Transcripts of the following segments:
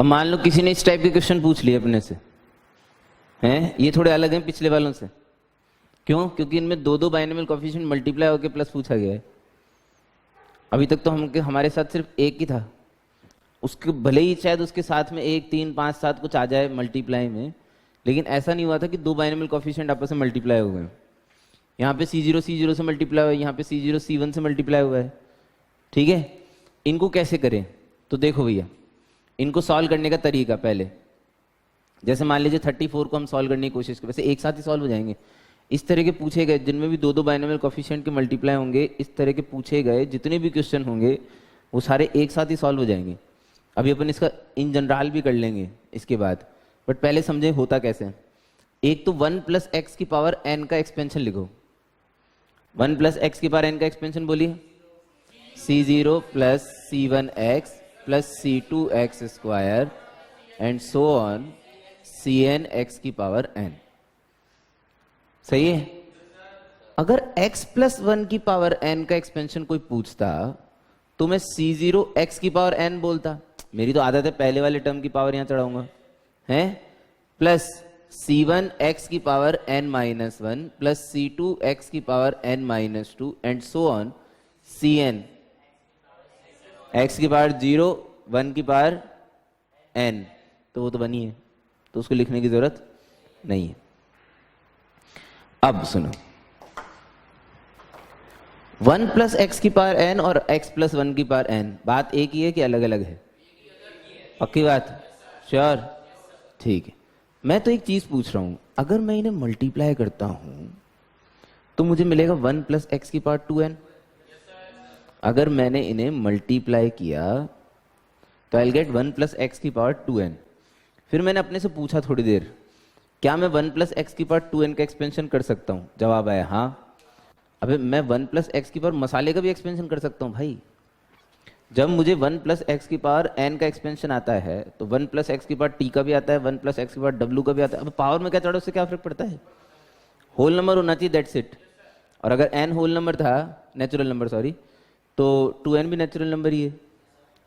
अब मान लो किसी ने इस टाइप के क्वेश्चन पूछ लिए अपने से, हैं ये थोड़े अलग हैं पिछले वालों से। क्यों? क्योंकि इनमें दो दो बाइनोमियल कोएफिशिएंट मल्टीप्लाई होकर प्लस पूछा गया है। अभी तक तो हमारे साथ सिर्फ एक ही था, उसके भले ही शायद उसके साथ में 1, 3, 5, 7 कुछ आ जाए मल्टीप्लाई में, लेकिन ऐसा नहीं हुआ था कि दो बाइनोमियल कोएफिशिएंट आपस में मल्टीप्लाई हो गए। यहाँ पे C0 C0 से मल्टीप्लाई हुआ है, यहाँ पे C0 C1 से मल्टीप्लाई हुआ है। ठीक है, इनको कैसे करें? तो देखो भैया, इनको सॉल्व करने का तरीका पहले, जैसे मान लीजिए 34 को हम सॉल्व करने की कोशिश करें, वैसे एक साथ ही सॉल्व हो जाएंगे। इस तरह के पूछे गए जिनमें भी दो दो बाइनोमियल कोएफिशिएंट के मल्टीप्लाई होंगे, इस तरह के पूछे गए जितने भी क्वेश्चन होंगे वो सारे एक साथ ही सॉल्व हो जाएंगे। अभी अपन इसका इन जनरल भी कर लेंगे इसके बाद, बट पहले समझे होता कैसे। एक तो 1 + x की पावर n का एक्सपेंशन लिखो। 1 + x की पावर n का एक्सपेंशन बोलिए, C0 + C1x + C2x² and so on Cn x की पावर n। सही है? अगर x + 1 की पावर n का एक्सपेंशन कोई पूछता तो मैं C0 x की पावर n बोलता। मेरी तो आदत है पहले वाले टर्म की पावर यहां चढ़ाऊंगा, है, प्लस C1 x की power n-1 plus C2 x की power n-2 and so on Cn x की पावर 0 1 की पावर n। तो वो तो बनी है, तो उसको लिखने की जरूरत नहीं है। अब सुनो, 1 + x की पावर n और x + 1 की पावर n, बात एक ही है कि अलग अलग है? पक्की बात? श्योर? ठीक है। मैं तो एक चीज पूछ रहा हूं, अगर मैं इन्हें मल्टीप्लाई करता हूं तो मुझे मिलेगा 1 + x की पावर 2n। अगर मैंने इन्हें मल्टीप्लाई किया तो आई विल गेट 1 + x की पावर 2n। फिर मैंने अपने से पूछा थोड़ी देर, क्या मैं 1 + x की पावर 2n का एक्सपेंशन कर सकता हूं? जवाब आया हाँ। अबे मैं 1 + x की पावर मसाले का भी एक्सपेंशन कर सकता हूं भाई। जब मुझे 1 + x की पावर n का एक्सपेंशन आता है तो 1 + x की पावर t का भी आता है, 1 + x की पावर w का भी आता है। अब पावर में क्या चढ़ो उससे क्या फर्क पड़ता है? होल नंबर होना चाहिए, दैट्स इट। और अगर n होल नंबर था, नेचुरल नंबर सॉरी, तो 2n भी नेचुरल नंबर ही है,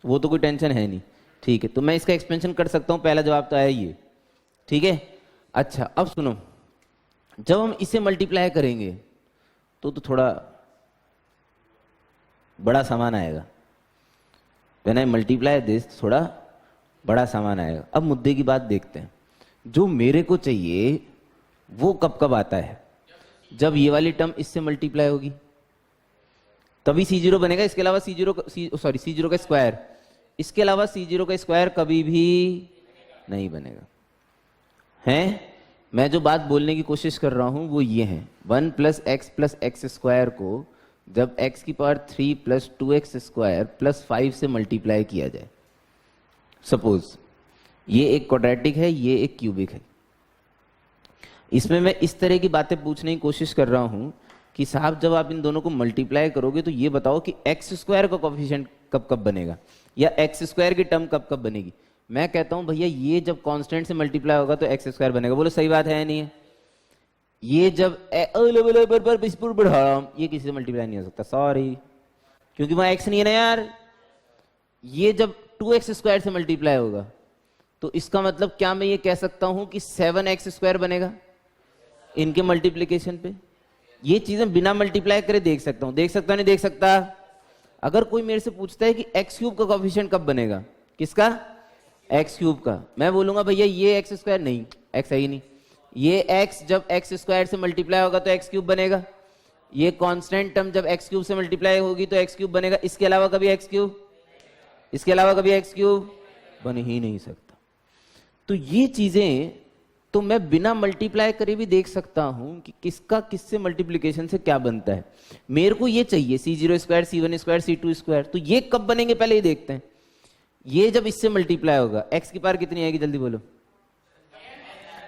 वो तो कोई टेंशन है नहीं। ठीक है, तो मैं इसका एक्सपेंशन कर सकता हूँ, पहला जवाब तो आया ये। ठीक है, अच्छा अब सुनो, जब हम इसे मल्टीप्लाई करेंगे तो थोड़ा बड़ा सामान आएगा। When I multiply this, थोड़ा बड़ा सामान आएगा। अब मुद्दे की बात देखते हैं, जो मेरे को चाहिए वो कब कब आता है? जब ये वाली टर्म इससे मल्टीप्लाई होगी तभी C0 बनेगा। इसके अलावा C0 का स्क्वायर, इसके अलावा C0 का स्क्वायर कभी भी नहीं बनेगा। हैं? मैं जो बात बोलने की कोशिश कर रहा हूं वो ये है, 1 + x + x² को जब x की पावर 3 + 2x² + 5 से मल्टीप्लाई किया जाए, सपोज ये एक क्वाड्रेटिक है, ये एक क्यूबिक है, इसमें मैं इस तरह की बातें पूछने की कोशिश कर रहा हूं कि साहब जब आप इन दोनों को मल्टीप्लाई करोगे तो ये बताओ कि x² का कोएफिशिएंट कब कब बनेगा, या x² की टर्म कब कब बनेगी। मैं कहता हूं भैया ये जब कांस्टेंट से मल्टीप्लाई होगा तो x² बनेगा। बोलो सही बात है या नहीं है? ये जब ये किसी से मल्टीप्लाई नहीं हो सकता, सॉरी, क्योंकि वहां x नहीं है ना यार। ये जब 2x² से मल्टीप्लाई होगा तो इसका मतलब क्या मैं ये कह सकता हूं कि 7x² बनेगा इनके मल्टीप्लीकेशन पे? ये चीजें बिना मल्टीप्लाई करे देख सकता हूं, देख सकता नहीं देख सकता? अगर कोई मेरे से पूछता है कि x³ का कोएफिशिएंट कब बनेगा, किसका? x³ का, मैं बोलूंगा भैया ये x² नहीं, x है ही नहीं। ये x जब x² से मल्टीप्लाई होगा तो x³ बनेगा। ये कांस्टेंट टर्म जब x³ से मल्टीप्लाई होगी तो x³ बनेगा। इसके अलावा कभी x³, इसके अलावा कभी x³ बन ही नहीं सकता। तो ये चीजें तो मैं बिना मल्टीप्लाई करे भी देख सकता हूं कि किसका किससे मल्टीप्लीकेशन से क्या बनता है। मेरे को ये चाहिए C0², C1², C2², तो ये कब बनेंगे पहले ये देखते हैं। ये जब इससे मल्टीप्लाई होगा, x की पावर कितनी आएगी जल्दी बोलो?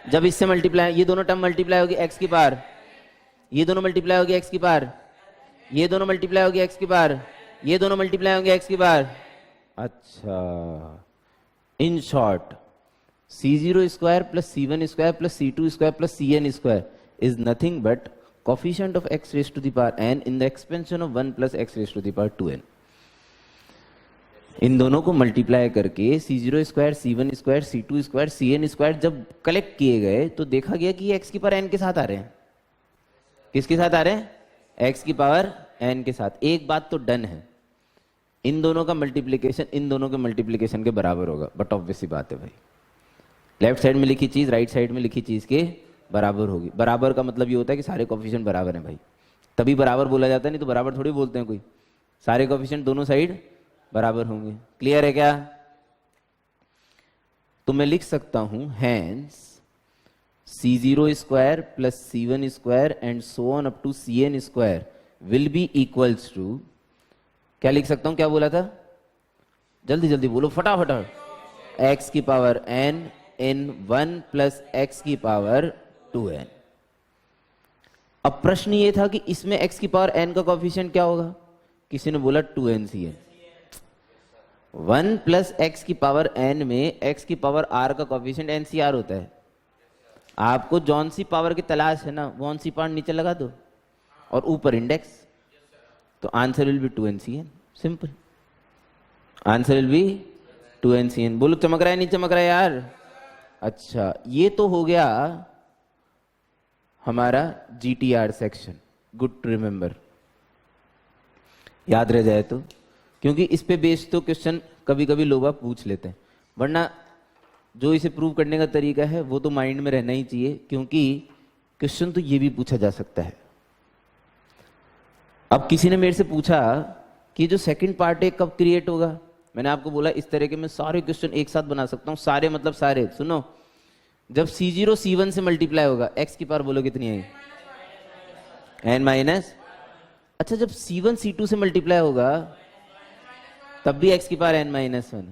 जब इससे मल्टीप्लाई, ये दोनों टर्म मल्टीप्लाई होगी x की पावर, ये दोनों मल्टीप्लाई होगी x की पावर, ये दोनों मल्टीप्लाई होगी x की पावर, ये दोनों मल्टीप्लाई होंगे x की पावर। अच्छा, in short C0² + C1² + C2² + Cn² is nothing but coefficient of x raised to the power n in the expansion of 1 + x raised to the power 2n. इन दोनों को multiply करके C0 square, C1 square, C2 square, Cn square जब collect किए गए तो देखा गया कि ये x की पावर n के साथ आ रहे हैं। किसके साथ आ रहे हैं? x की पावर n के साथ। एक बात तो डन है, इन दोनों का मल्टीप्लीकेशन इन दोनों के मल्टीप्लीकेशन के बराबर होगा। बट ऑब्वियस सी बात है भाई, लेफ्ट साइड में लिखी चीज राइट साइड में लिखी चीज के बराबर होगी। बराबर का मतलब ये होता है कि सारे कोफिशिएंट बराबर हैं भाई, तभी बराबर बोला जाता है, नहीं तो बराबर थोड़ी बोलते हैं कोई। सारे कोफिशिएंट दोनों साइड बराबर होंगे। क्लियर है क्या? तो मैं लिख सकता हूं hence C0 square plus C1 square and so on up to Cn square will be equals to, क्या लिख सकता हूं? क्या बोला था? जल्दी जल्दी बोलो फटाफट। x की पावर n इन 1 प्लस x की पावर 2n। अब प्रश्न ये था कि इसमें x की पावर n का कोफिशिएंट क्या होगा? किसी ने बोला 2nCn। 1 प्लस x की पावर n में x की पावर r का कोफिशिएंट NCR होता है। आपको जौन सी पावर की तलाश है ना, वौन सी पावर नीचे लगा दो और ऊपर इंडेक्स, तो answer will be 2nCn। Simple, answer will be 2nCn। बोलो चमक रहा है नहीं चमक रहा है यार? अच्छा, ये तो हो गया हमारा GTR section. Good to remember, याद रह जाए तो, क्योंकि इस पे बेस्ड तो क्वेश्चन कभी कभी लोग पूछ लेते हैं, वरना जो इसे प्रूव करने का तरीका है वो तो माइंड में रहना ही चाहिए, क्योंकि क्वेश्चन तो ये भी पूछा जा सकता है। अब किसी ने मेरे से पूछा कि जो सेकंड पार्ट है कब क्रिएट होगा। मैंने आपको बोला इस तरह के मैं सारे क्वेश्चन एक साथ बना सकता हूं। सारे मतलब सारे, सुनो, जब C0 C1 से मल्टीप्लाई होगा, x की पावर बोलो कितनी आएगी? n minus. अच्छा, जब C1 C2 से मल्टीप्लाई होगा तब भी x की पावर n माइनस 1।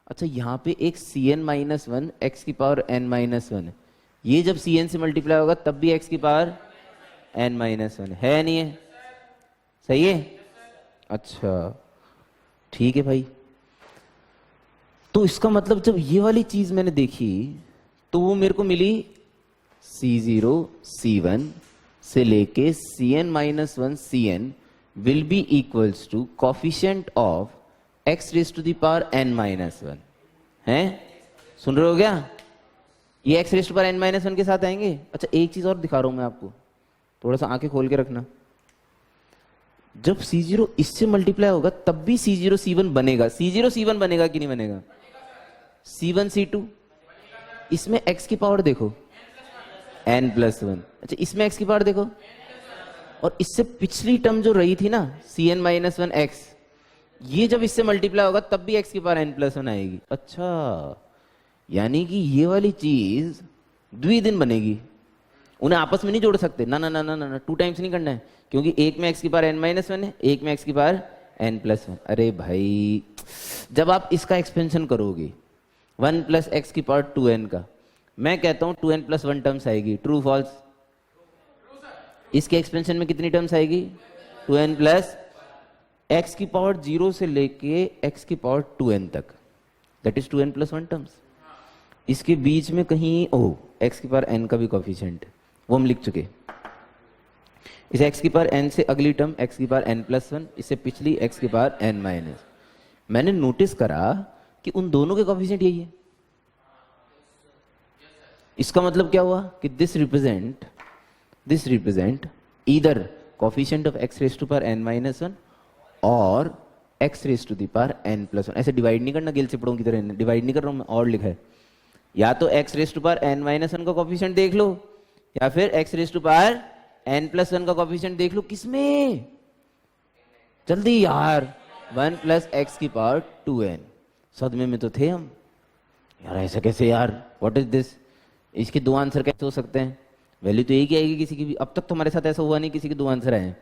अच्छा, यहाँ पे एक Cn माइनस 1 x की पावर n माइनस 1 है। ये जब Cn से मल्टीप्लाई होगा तब भी x की पावर n माइनस 1 है, नहीं है? सही है? अच्छा ठीक है भाई। तो इसका मतलब जब ये वाली चीज मैंने देखी तो वो मेरे को मिली C0 C1 से लेके Cn minus 1 Cn will be equals to coefficient of x raise to the power n minus 1 है। सुन रहे हो क्या? ये x raise to power n minus 1 के साथ आएंगे। अच्छा, एक चीज और दिखा रहा हूं मैं आपको, थोड़ा सा आंखें खोल के रखना। जब C0 इससे मल्टीप्लाई होगा तब भी C0 C1 बनेगा। C0 C1 बनेगा कि नहीं बनेगा? C1 C2, इसमें x की पावर देखो n प्लस 1। अच्छा, इसमें x की पावर देखो, और इससे पिछली टर्म जो रही थी ना Cn माइनस 1 x, ये जब इससे मल्टीप्लाई होगा तब भी x की पावर n प्लस 1 आएगी। अच्छा, यानी कि ये वाली चीज द्विदिन बनेगी। उन्हें आपस में नहीं जोड़ सकते, ना ना ना ना ना, 2 टाइम्स नहीं करना है, क्योंकि एक में x की पावर n माइनस 1 है, एक में x की पावर n प्लस 1। अरे भाई, जब आप इसका एक्सपेंशन करोगे 1 प्लस एक्स की पावर 2n का, मैं कहता हूं 2n प्लस 1 टर्म्स आएगी। True false? इसके एक्सपेंशन में कितनी टर्म्स आएगी? 2n प्लस एक्स की पावर 0 से लेके x की पावर 2n तक, that is 2n plus 1 terms. इसके बीच में कहीं x की पावर n का भी कोफिशिएंट, वो हम लिख चुके। इस x की पावर n से अगली टर्म x की पावर n प्लस 1, इससे पिछली x की पावर n माइनस। मैंने नोटिस करा कि उन दोनों के कोफिशिएंट यही है। इसका मतलब क्या हुआ कि this represent either coefficient of x raise to power n minus 1 और x raise to the power n plus 1। ऐसे डिवाइड नहीं करना गिल चिपड़ों की तरह, डिवाइड नहीं कर रहा हूं मैं, और लिखा है या तो x raise to power n minus 1 का कोफिशिएंट देख लो, या फिर x raise to power n plus 1 का कोफिशिएंट देख लो। किसमें? जल्दी यार, 1 प्लस एक्स की पावर 2n। सदमे में तो थे हम यार, ऐसा कैसे यार, व्हाट इज दिस? इसके दो आंसर कैसे हो सकते हैं? वैल्यू तो एक ही आएगी किसी की भी। अब तक तो हमारे साथ ऐसा हुआ नहीं किसी के 2 आंसर आए हैं।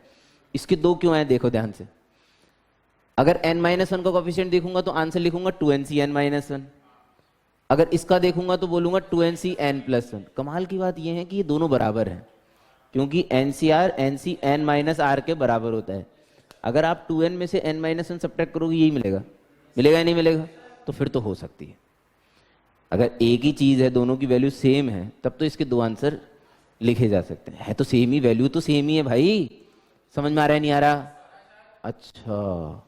इसके 2 क्यों आए देखो ध्यान से। अगर n-1 का कोफिशिएंट देखूंगा तो आंसर लिखूंगा 2nCn-1। अगर इसका देखूंगा तो बोलूंगा 2nCn+1। कमाल की बात यह है कि ये दोनों बराबर हैं, क्योंकि NCR NCn-r के बराबर होता है। अगर आप 2n में से n-1 सब्ट्रैक्ट करोगे यही मिलेगा, मिलेगा या नहीं मिलेगा? तो फिर तो हो सकती है। अगर एक ही चीज है, दोनों की वैल्यू सेम है, तब तो इसके 2 आंसर लिखे जा सकते हैं। है तो सेम ही, वैल्यू तो सेम ही है भाई। समझ में आ रहा है नहीं आ रहा? अच्छा,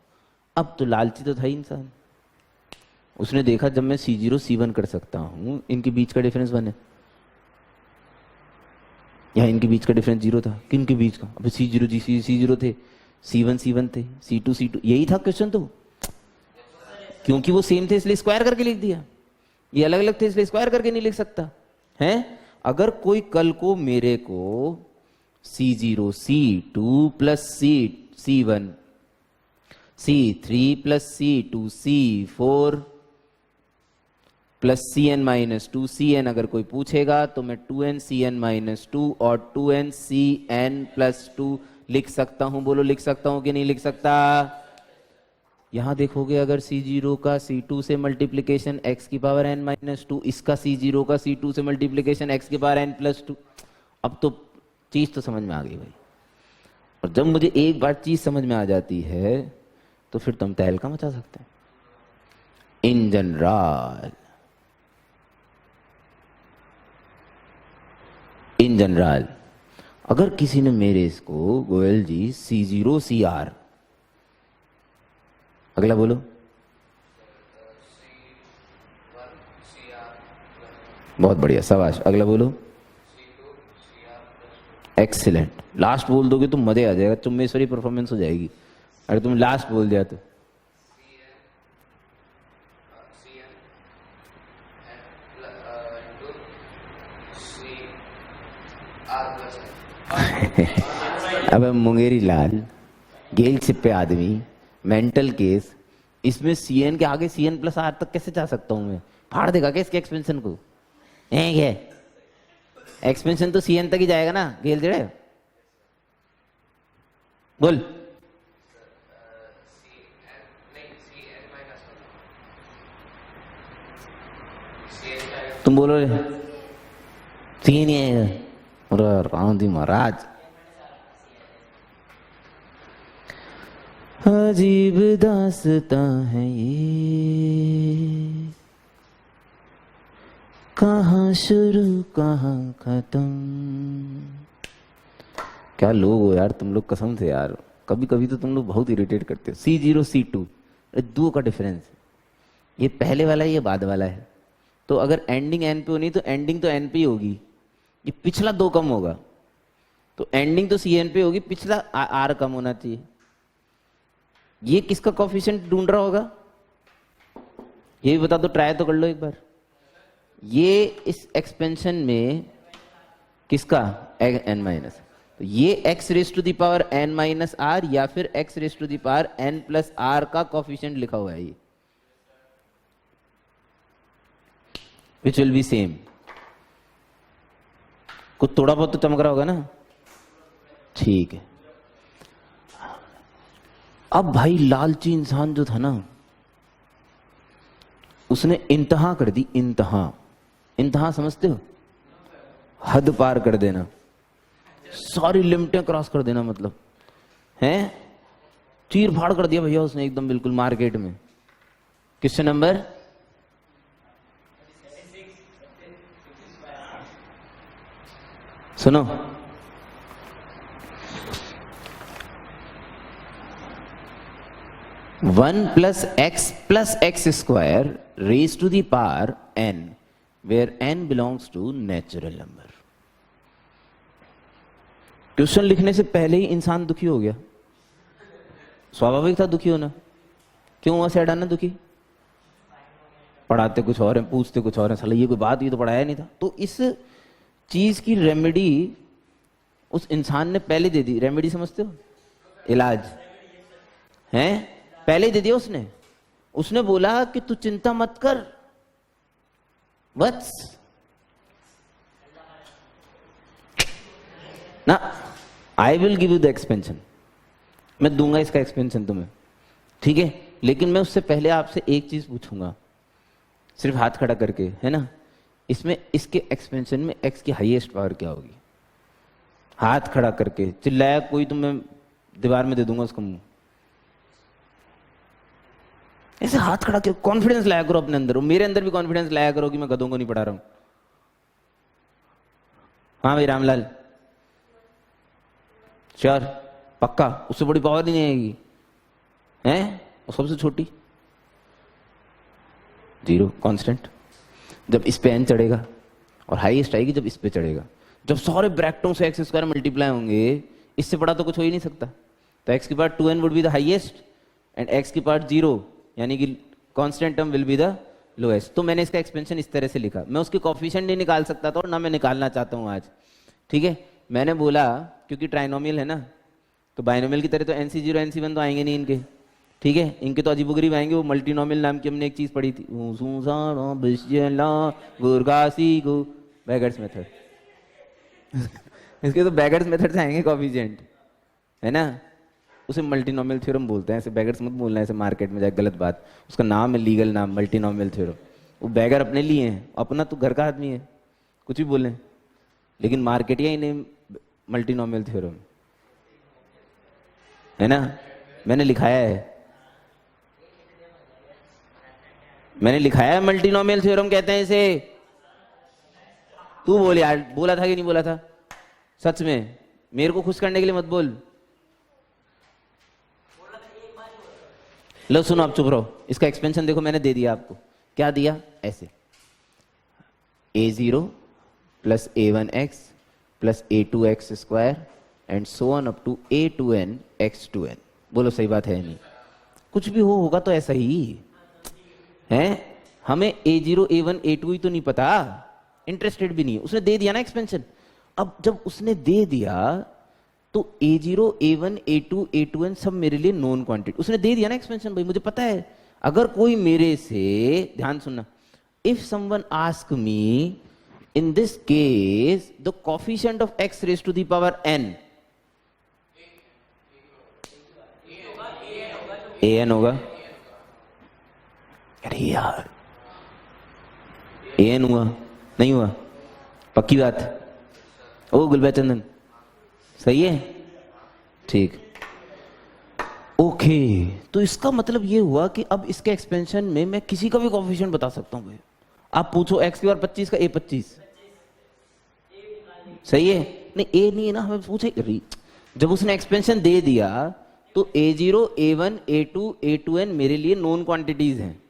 अब तो लालची तो था ही इंसान। उसने देखा जब मैं C0 C1 कर सकता हूं, इनके बीच का डिफरेंस 1 है, या इनके बीच का डिफरेंस 0 था, किनके बीच का? अबे C0 C0 थे, C1 C1 थे, C2 C2, यही था क्वेश्चन। तो क्योंकि वो सेम थे इसलिए स्क्वायर करके लिख दिया, ये अलग अलग थे इसलिए स्क्वायर करके नहीं लिख सकता है। अगर कोई कल को मेरे को C0 C2 plus C1 C3 plus C2 C4 plus Cn-2 Cn अगर कोई पूछेगा तो मैं 2n Cn-2 और 2n Cn+2 लिख सकता हूं। बोलो लिख सकता हूं कि नहीं लिख सकता? यहां देखोगे अगर C0 का C2 से मल्टीप्लीकेशन x की पावर n-2, इसका C0 का C2 से मल्टीप्लीकेशन x की पावर n+2। अब तो चीज तो समझ में आ गई भाई। और जब मुझे एक बार चीज समझ में आ जाती है तो फिर तुम तहलका मचा सकते हैं। इन जनरल अगर किसी ने मेरे इसको गोयल जी C0 CR, अगला बोलो, बहुत बढ़िया शाबाश, अगला बोलो, एक्सीलेंट। लास्ट बोल दोगे तो मजे आ जाएगा, चुम्बेश्वरी परफॉर्मेंस हो जाएगी अगर तुम लास्ट बोल दिया तो। अब मुंगेरी लाल, गेल छिपे आदमी, मेंटल केस, इसमें Cn के आगे Cn+R तक कैसे जा सकता हूं मैं? फाड़ देगा क्या इसके एक्सपेंशन को? क्या एक्सपेंशन तो Cn तक ही जाएगा ना गेल जड़े। बोल तुम बोलो रे, Cn ही आएगा। रामदी महाराज, अजीब दास्तां है ये, कहाँ शुरू कहाँ खत्म। क्या लोग हो यार तुम लोग, कसम से यार। कभी कभी तो तुम लोग बहुत इरिटेट करते हो। C0 C2 दो का डिफरेंस है, ये पहले वाला है ये बाद वाला है। तो अगर एंडिंग एन पे होनी तो एंडिंग तो एन पे ही होगी, ये पिछला 2 कम होगा तो एंडिंग तो Cn पे होगी, पिछला R कम होना चाहिए। ये किसका कोफिशिएंट ढूंढ रहा होगा ये भी बता दो, ट्राई तो कर लो एक बार। ये इस एक्सपेंशन में किसका n-, तो ये x⁻n - r या फिर x⁻n+r का कोफिशिएंट लिखा हुआ है ये, विच विल बी सेम। कुछ थोड़ा बहुत तो चमक रहा होगा ना, ठीक है। अब भाई लालची इंसान जो था ना, उसने इंतहा कर दी। इंतहा समझते हो? हद पार कर देना, सारी लिमिटें क्रॉस कर देना, मतलब हैं, चीर फाड़ कर दिया भैया उसने एकदम बिल्कुल मार्केट में। क्वेश्चन नंबर सुनो, one plus x square raise to the power n, where n belongs to natural number. Question लिखने से पहले ही इंसान दुखी हो गया। स्वाभाविक था दुखी होना, क्यों हुआ सैड आना दुखी? पढ़ाते कुछ और है, पूछते कुछ और है, साला ये कोई बात, ये तो पढ़ाया नहीं था। तो इस चीज की रेमेडी उस इंसान ने पहले दे दी। रेमेडी समझते हो? इलाज है, पहले दे दिया उसने। उसने बोला कि तू चिंता मत कर वत्स ना, I will give you the expansion, मैं दूंगा इसका एक्सपेंशन तुम्हें, ठीक है। लेकिन मैं उससे पहले आपसे एक चीज पूछूंगा, सिर्फ हाथ खड़ा करके, है ना। इसमें इसके एक्सपेंशन में x की हाईएस्ट पावर क्या होगी? हाथ खड़ा करके, चिल्लाया कोई तो मैं दीवार में दे दूंगा उसका मुंह। ऐसे हाथ खड़ा करो, कॉन्फिडेंस लाया करो अपने अंदर। मेरे अंदर भी कॉन्फिडेंस लाया करो कि मैं गधों को नहीं पढ़ा रहा हूं। हाँ भाई रामलाल, श्योर, पक्का? उससे बड़ी पावर नहीं आएगी, हैं? और सबसे छोटी 0 कांस्टेंट। जब इस पे n चढ़ेगा और हाईएस्ट आएगी जब इस पे चढ़ेगा। जब सारे ब्रैकेटों से एक्स स्क्वायर मल्टीप्लाई होंगे, इससे बड़ा तो कुछ हो ही नहीं सकता, तो x की power 2n would be the highest and x की पावर 0, यानी कि constant term will be the lowest. तो मैंने इसका एक्सपेंशन इस तरह से लिखा। मैं उसके कोफिशिएंट नहीं निकाल सकता था और ना मैं निकालना चाहता हूँ आज, ठीक है। मैंने बोला क्योंकि ट्राइनोमियल है ना, तो बाइनोमियल की तरह तो NC0 NC1 तो आएंगे नहीं इनके, ठीक है। इनके तो अजीबोगरीब आएंगे। वो मल्टीनोमियल नाम की हमने एक चीज पढ़ी थी, बैगर्स मेथड इसके तो बैगर्स मेथड से आएंगे कोफिशिएंट, है ना। उसे मल्टीनोमियल थ्योरम बोलते हैं। ऐसे बैगर्स मत बोलना, ऐसे मार्केट में जाए गलत बात। उसका नाम है, लीगल नाम, मल्टीनोमियल थ्योरम। वो बैगर अपने लिए हैं, अपना तो घर का आदमी है, कुछ भी बोले, लेकिन मार्केट या इन्हें मल्टीनोमियल थ्योरम, है ना। मैंने लिखाया है, मैंने लिखाया है मल्टीनोमियल थ्योरम कहते हैं इसे। तू बोल यार, बोला था कि नहीं बोला था? सच में मेरे को खुश करने के लिए मत बोल। लो सुनो, आप चुप रहो। इसका एक्सपेंशन देखो, मैंने दे दिया आपको। क्या दिया? ऐसे a0 plus a1x plus a2x square and so on up to a2n x2n। बोलो सही बात है नहीं? कुछ भी होगा तो ऐसा ही है। हमें a0 a1 a2 ही तो नहीं पता, इंटरेस्टेड भी नहीं है। उसने दे दिया ना एक्सपेंशन। अब जब उसने दे दिया तो a0 a1 a2 a2n सब मेरे लिए नोन क्वांटिटी। उसने दे दिया ना एक्सपेंशन, भाई मुझे पता है। अगर कोई मेरे से, ध्यान सुनना, if someone ask me in this case the coefficient of x raise to the power n, an होगा। अरे यार an हुआ नहीं हुआ? पक्की बात? ओ गुलबचंदन सही है, ठीक। ओके, तो इसका मतलब ये हुआ कि अब इसके एक्सपेंशन में मैं किसी का भी कोफिशिएंट बता सकता हूं भाई। आप पूछो x की पावर 25 का a25 सही है? नहीं a नहीं है ना, हमें पूछे। जब उसने एक्सपेंशन दे दिया तो a0 a1 a2 a2n मेरे लिए नोन क्वांटिटीज हैं।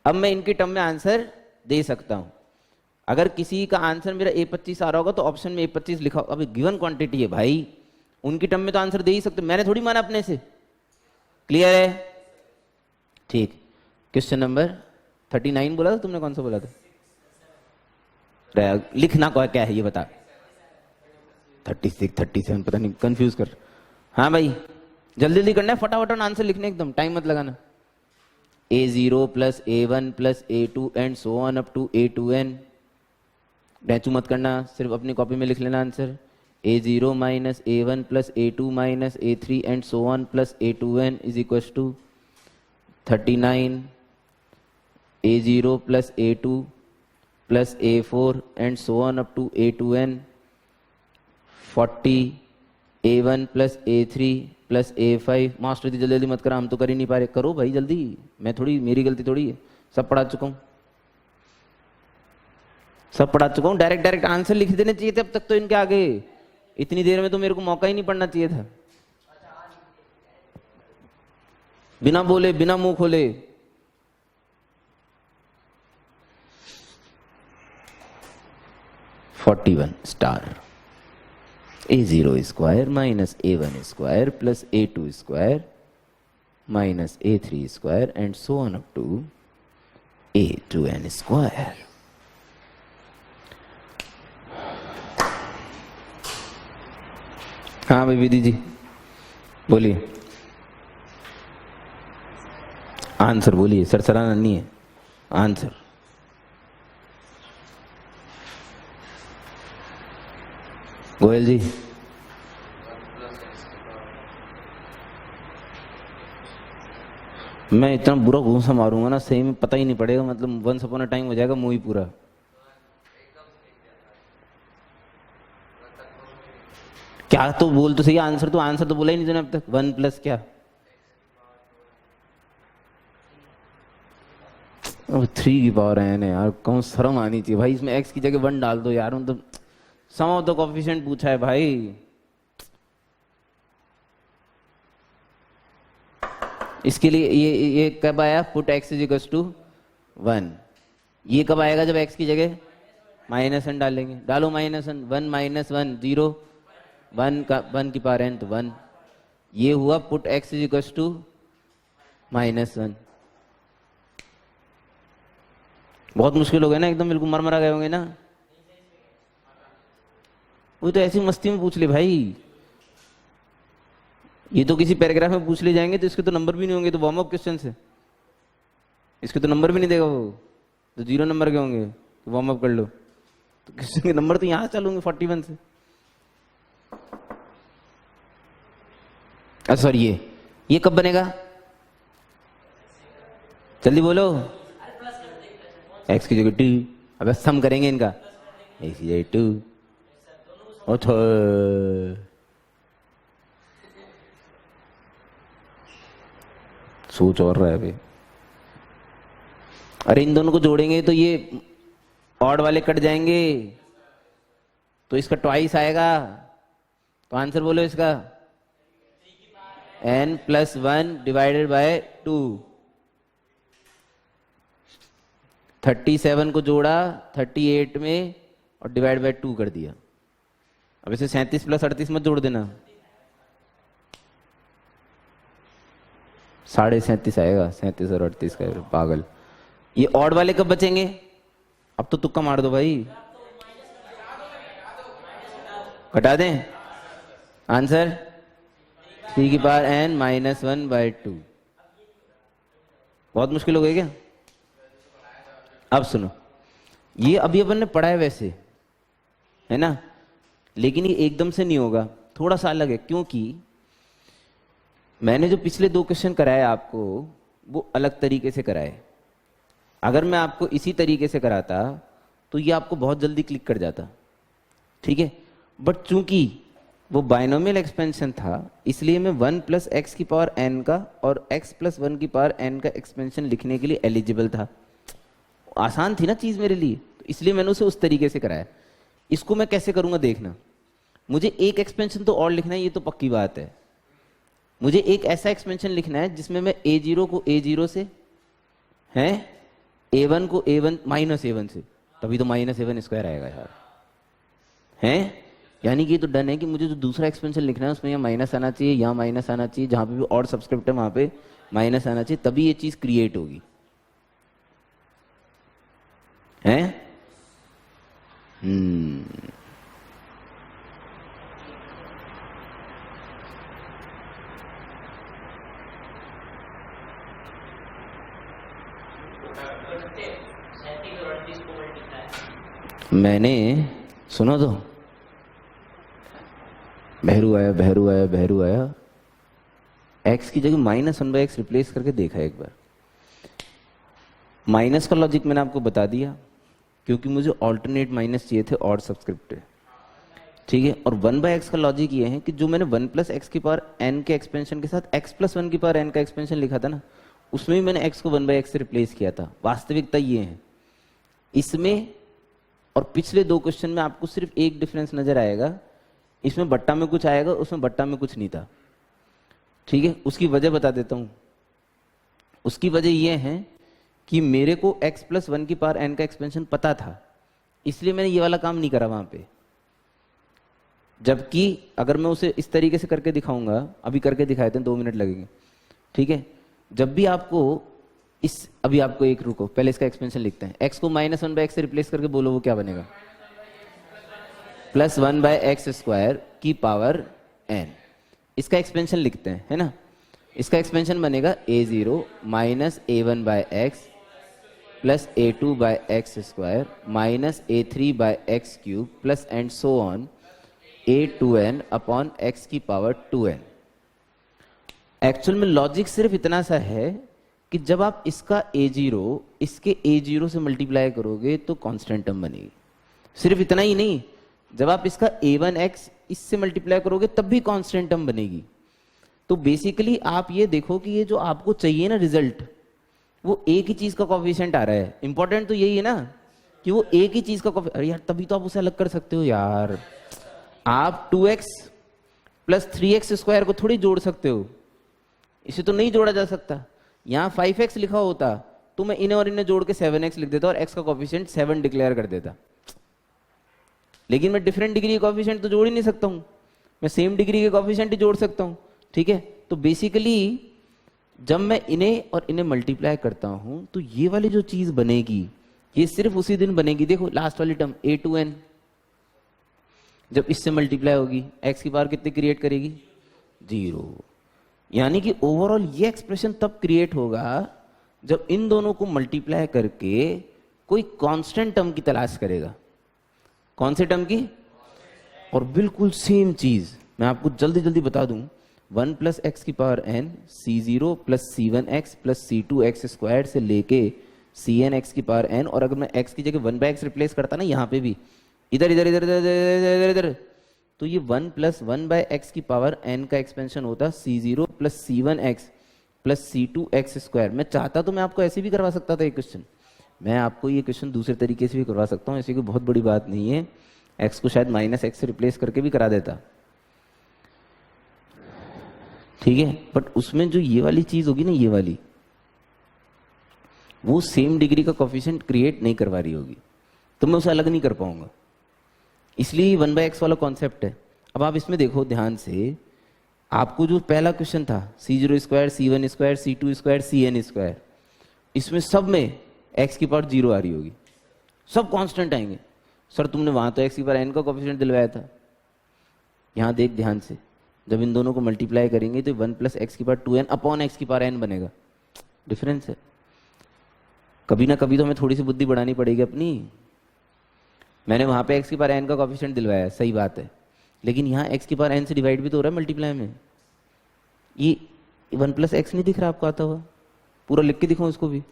अब मैं इनके टर्म में आंसर दे सकता हूं। अगर किसी का आंसर मेरा a25 आ रहा होगा तो ऑप्शन में a25 लिखा होगा। अभी गिवन क्वांटिटी है भाई, उनकी टर्म में तो आंसर दे ही सकते। मैंने थोड़ी माना अपने से। क्लियर है? ठीक। क्वेश्चन नंबर 39 बोला था तुमने, कौन सा बोला था? लिखना क्या है ये बता। 36 37 पता नहीं, कंफ्यूज कर। हाँ भाई जल्दी जल्दी करना है, फटाफट आंसर लिखने, एकदम टाइम मत लगाना। a0 plus a1 plus a2 and so on up to a2n। डैचू मत करना, सिर्फ अपनी कॉपी में लिख लेना answer. a0 minus a1 plus a2 minus a3 and so on plus a2n is equal to 39 a0 plus a2 plus a4 and so on up to a2n 40 a1 plus a3 plus a5। Master ji जल्दी जल्दी मत करा, हम तो कर ही नहीं पा रहे। करो भाई जल्दी, मैं थोड़ी, मेरी गलती थोड़ी है, सब पढ़ा चुका हूँ, सब पढ़ा चुका हूँ। डायरेक्ट डायरेक्ट आंसर लिख देने चाहिए थे अब तक तो इनके आगे। इतनी देर में तो मेरे को मौका ही नहीं पड़ना चाहिए था। बिना बोले, बिना मुंह खोले। (41 star a0 square minus a1 square plus a2 square minus a3 square and so on up to a2n square. हाँ भाई विधि जी बोलिए, आंसर बोलिए। सरसराना नहीं है, आंसर। गोयल जी मैं इतना बुरा घूसा मारूंगा ना, सही में पता ही नहीं पड़ेगा, मतलब वंस अपॉन अ टाइम हो जाएगा मूवी पूरा। क्या तो बोल तो सही, आंसर तो, आंसर तो बोला ही नहीं तूने अब तक। 1 प्लस क्या? अब 3 की पावर है ना यार, कौन शर्म आनी चाहिए भाई। इसमें x की जगह 1 डाल दो यार। तो सम ऑफ द कोएफिशिएंट पूछा है भाई। इसके लिए ये कब आया? Put x is equal to 1। ये कब आएगा? जब x की जगह -1 डालेंगे। डालो -1, 1 -1 0, 1 का 1 की पावर n तो 1। ये हुआ put x is equal to -1। बहुत मुश्किल हो गया ना, एकदम बिल्कुल मरमरा गए होंगे ना। वो तो ऐसी मस्ती में पूछ ले भाई, ये तो किसी पैराग्राफ में पूछ ले जाएंगे तो इसके तो नंबर भी नहीं होंगे, तो वार्म अप क्वेश्चन है, इसके तो नंबर भी नहीं देगा वो, तो 0 नंबर के होंगे, तो वार्म अप कर लो। तो क्वेश्चन के नंबर तो यहां चलूंगे 41 से। अच्छा सॉरी, ये कब बनेगा? जल्दी बोलो। x की जगह 2, अब सम करेंगे इनका, x की जगह 2 सोच और रहा है अभी। अरे इन दोनों को जोड़ेंगे तो ये ऑड वाले कट जाएंगे, तो इसका ट्वाइस आएगा। तो आंसर बोलो इसका, n+1 डिवाइडेड बाय 2। 37 को जोड़ा 38 में और डिवाइड बाय 2 कर दिया। अब इसे 37 + 38 मत जोड़ देना, 37.5 आएगा। 37 और 38 का पागल। ये ऑड वाले कब बचेंगे? अब तो तुक्का मार दो भाई, घटा दें। आंसर 3 की पावर n -1/2। बहुत मुश्किल हो गई क्या? अब सुनो, ये अभी अपन ने पढ़ा है वैसे, है ना, लेकिन ये एकदम से नहीं होगा, थोड़ा सा अलग है। क्योंकि मैंने जो पिछले 2 क्वेश्चन कराए आपको, वो अलग तरीके से कराए। अगर मैं आपको इसी तरीके से कराता तो ये आपको बहुत जल्दी क्लिक कर जाता, ठीक है। बट चूंकि वो बाइनोमियल एक्सपेंशन था, इसलिए मैं 1 + x की पावर n का और x + 1 की पावर n का एक्सपेंशन लिखने के लिए एलिजिबल था। आसान थी ना चीज मेरे लिए, तो इसलिए मैंने उसे उस तरीके से कराया। इसको मैं कैसे करूंगा देखना। मुझे एक एक्सपेंशन तो और लिखना है, ये तो पक्की बात है। मुझे एक ऐसा एक्सपेंशन लिखना है जिसमें मैं a0 को a0 से, हैं, a1 को a1 -a1 से, तभी तो -a1² आएगा यार, हैं। यानी कि ये तो डन है कि मुझे जो दूसरा एक्सपेंशन लिखना है उसमें यहाँ माइनस आना चाहिए, यहाँ माइनस आना चाहिए, जहां पे भी और सब्सक्रिप्ट है वहां पे माइनस आना चाहिए, तभी ये चीज क्रिएट होगी, हैं। मैंने सुनो तो, बहरू आया, x की जगह -1/x रिप्लेस करके देखा एक बार। माइनस का लॉजिक मैंने आपको बता दिया, क्योंकि मुझे ऑल्टरनेट माइनस चाहिए थे और सब्सक्रिप्ट, ठीक है। और 1/x का लॉजिक ये है कि जो मैंने 1 + x की पावर n के एक्सपेंशन के साथ x + 1 की पावर n का एक्सपेंशन लिखा था ना, उसमें भी मैंने x को 1/x से रिप्लेस किया था। वास्तविकता ये है। इसमें और पिछले 2 क्वेश्चन में आपको सिर्फ एक डिफरेंस नजर आएगा, इसमें बट्टा में कुछ आएगा, उसमें बट्टा में कुछ नहीं था, ठीक है। उसकी वजह बता देता हूं। उसकी वजह यह है कि मेरे को x + 1 की पावर n का एक्सपेंशन पता था, इसलिए मैंने ये वाला काम नहीं करा वहां पे। जबकि अगर मैं उसे इस तरीके से करके दिखाऊंगा, अभी करके दिखाए थे, 2 मिनट लगेंगे, ठीक है। जब भी आपको अभी आपको एक रुको, पहले इसका एक्सपेंशन लिखते हैं। x को -1/x से रिप्लेस करके बोलो वो क्या बनेगा, +1/x² की पावर n। इसका एक्सपेंशन लिखते हैं, है ना। इसका एक्सपेंशन बनेगा a0 -a1/x + a2/x² -a3/x³ and so on a2n upon x की पावर 2n। एक्चुअल में लॉजिक सिर्फ इतना सा है कि जब आप इसका a0 इसके a0 से मल्टीप्लाई करोगे तो कांस्टेंट टर्म बनेगी। सिर्फ इतना ही नहीं, जब आप इसका a1x इससे मल्टीप्लाई करोगे तब भी कांस्टेंट टर्म बनेगी। तो बेसिकली आप ये देखो कि ये जो आपको चाहिए ना रिजल्ट, वो एक ही चीज का कोएफिशिएंट आ रहा है। इंपॉर्टेंट तो यही है ना कि वो एक ही चीज का अरे यार, तभी तो आप उसे अलग कर सकते हो यार। आप 2x + 3x² को थोड़ी जोड़ सकते हो, इसे तो नहीं जोड़ा जा सकता। यहाँ 5x लिखा होता तो मैं इन्हें और इन्हें जोड़ के 7x लिख देता और x का कोफिशिएंट 7 डिक्लेयर कर देता। लेकिन मैं डिफरेंट डिग्री के कोफिशिएंट तो जोड़ ही नहीं सकता हूँ, मैं सेम डिग्री के कोफिशिएंट ही जोड़ सकता हूँ। ठीक है, तो बेसिकली जब मैं इन्हें और इन्हें मल्टीप्लाई करता हूँ तो ये वाली जो चीज बनेगी ये सिर्फ उसी दिन बनेगी। देखो लास्ट वाली टर्म a2n जब इससे मल्टीप्लाई होगी x की पावर कितनी क्रिएट करेगी? 0। यानी कि ओवरऑल ये एक्सप्रेशन तब क्रिएट होगा जब इन दोनों को मल्टीप्लाई करके कोई कांस्टेंट टर्म की तलाश करेगा। कौन से टर्म की? और बिल्कुल सेम चीज मैं आपको जल्दी जल्दी बता दूं, 1 प्लस एक्स की power n c0 plus c1x plus c2x square से लेके cn x की पावर n, और अगर मैं x की जगह 1/x रिप्लेस करता ना यहाँ पे भी इधर इधर इधर इधर इधर इधर, तो ये 1 प्लस 1/x की पावर n का एक्सपेंशन होता c0 plus c1x plus c2x square. मैं चाहता तो मैं आपको ऐसे भी करवा सकता था ये क्वेश्चन, मैं आपको ये क्वेश्चन दूसरे तरीके से भी करवा सकता हूँ, ऐसी कोई बहुत बड़ी बात नहीं है। x को शायद -x से रिप्लेस करके भी करा देता, ठीक है, बट उसमें जो ये वाली चीज होगी ना, ये वाली, वो सेम डिग्री का कोफिशिएंट क्रिएट नहीं करवा रही होगी, तो मैं उसे अलग नहीं कर पाऊंगा। इसलिए 1/x वाला कॉन्सेप्ट है। अब आप इसमें देखो ध्यान से, आपको जो पहला क्वेश्चन था c0 square c1 square c2 square cn square, इसमें सब में x की पावर 0 आ रही होगी, सब कांस्टेंट आएंगे। सर तुमने वहां तो x की पावर n का कोफिशिएंट दिलवाया था, यहां देख ध्यान से, जब इन दोनों को मल्टीप्लाई करेंगे तो 1 प्लस एक्स की पावर 2n अपॉन एक्स की पावर n बनेगा। डिफरेंस है, कभी ना कभी तो हमें थोड़ी सी बुद्धि बढ़ानी पड़ेगी अपनी। मैंने वहां पे x की पावर n का कोफिशिएंट दिलवाया, सही बात है, लेकिन यहाँ x की पावर n से डिवाइड भी तो हो रहा है मल्टीप्लाई में। ये 1 प्लस एक्स नहीं दिख रहा आपको आता हुआ? पूरा लिख के दिखाऊं इसको भी?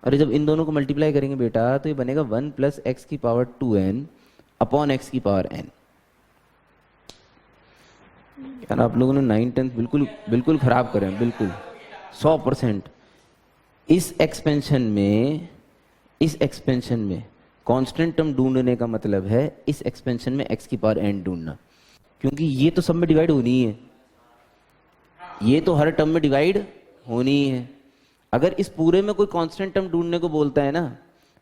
अरे जब इन दोनों को मल्टीप्लाई करेंगे बेटा तो ये बनेगा 1 प्लस एक्स की पावर 2n अपॉन एक्स की पावर n। यार आप लोगों ने 9th 10th बिल्कुल बिल्कुल खराब करें, बिल्कुल 100%। इस एक्सपेंशन में कांस्टेंट टर्म ढूंढने का मतलब है इस एक्सपेंशन में x की पावर n ढूंढना, क्योंकि ये तो सब में डिवाइड होनी ही है, ये तो हर टर्म में डिवाइड होनी ही है। अगर इस पूरे में कोई कांस्टेंट टर्म ढूंढने को बोलता है ना,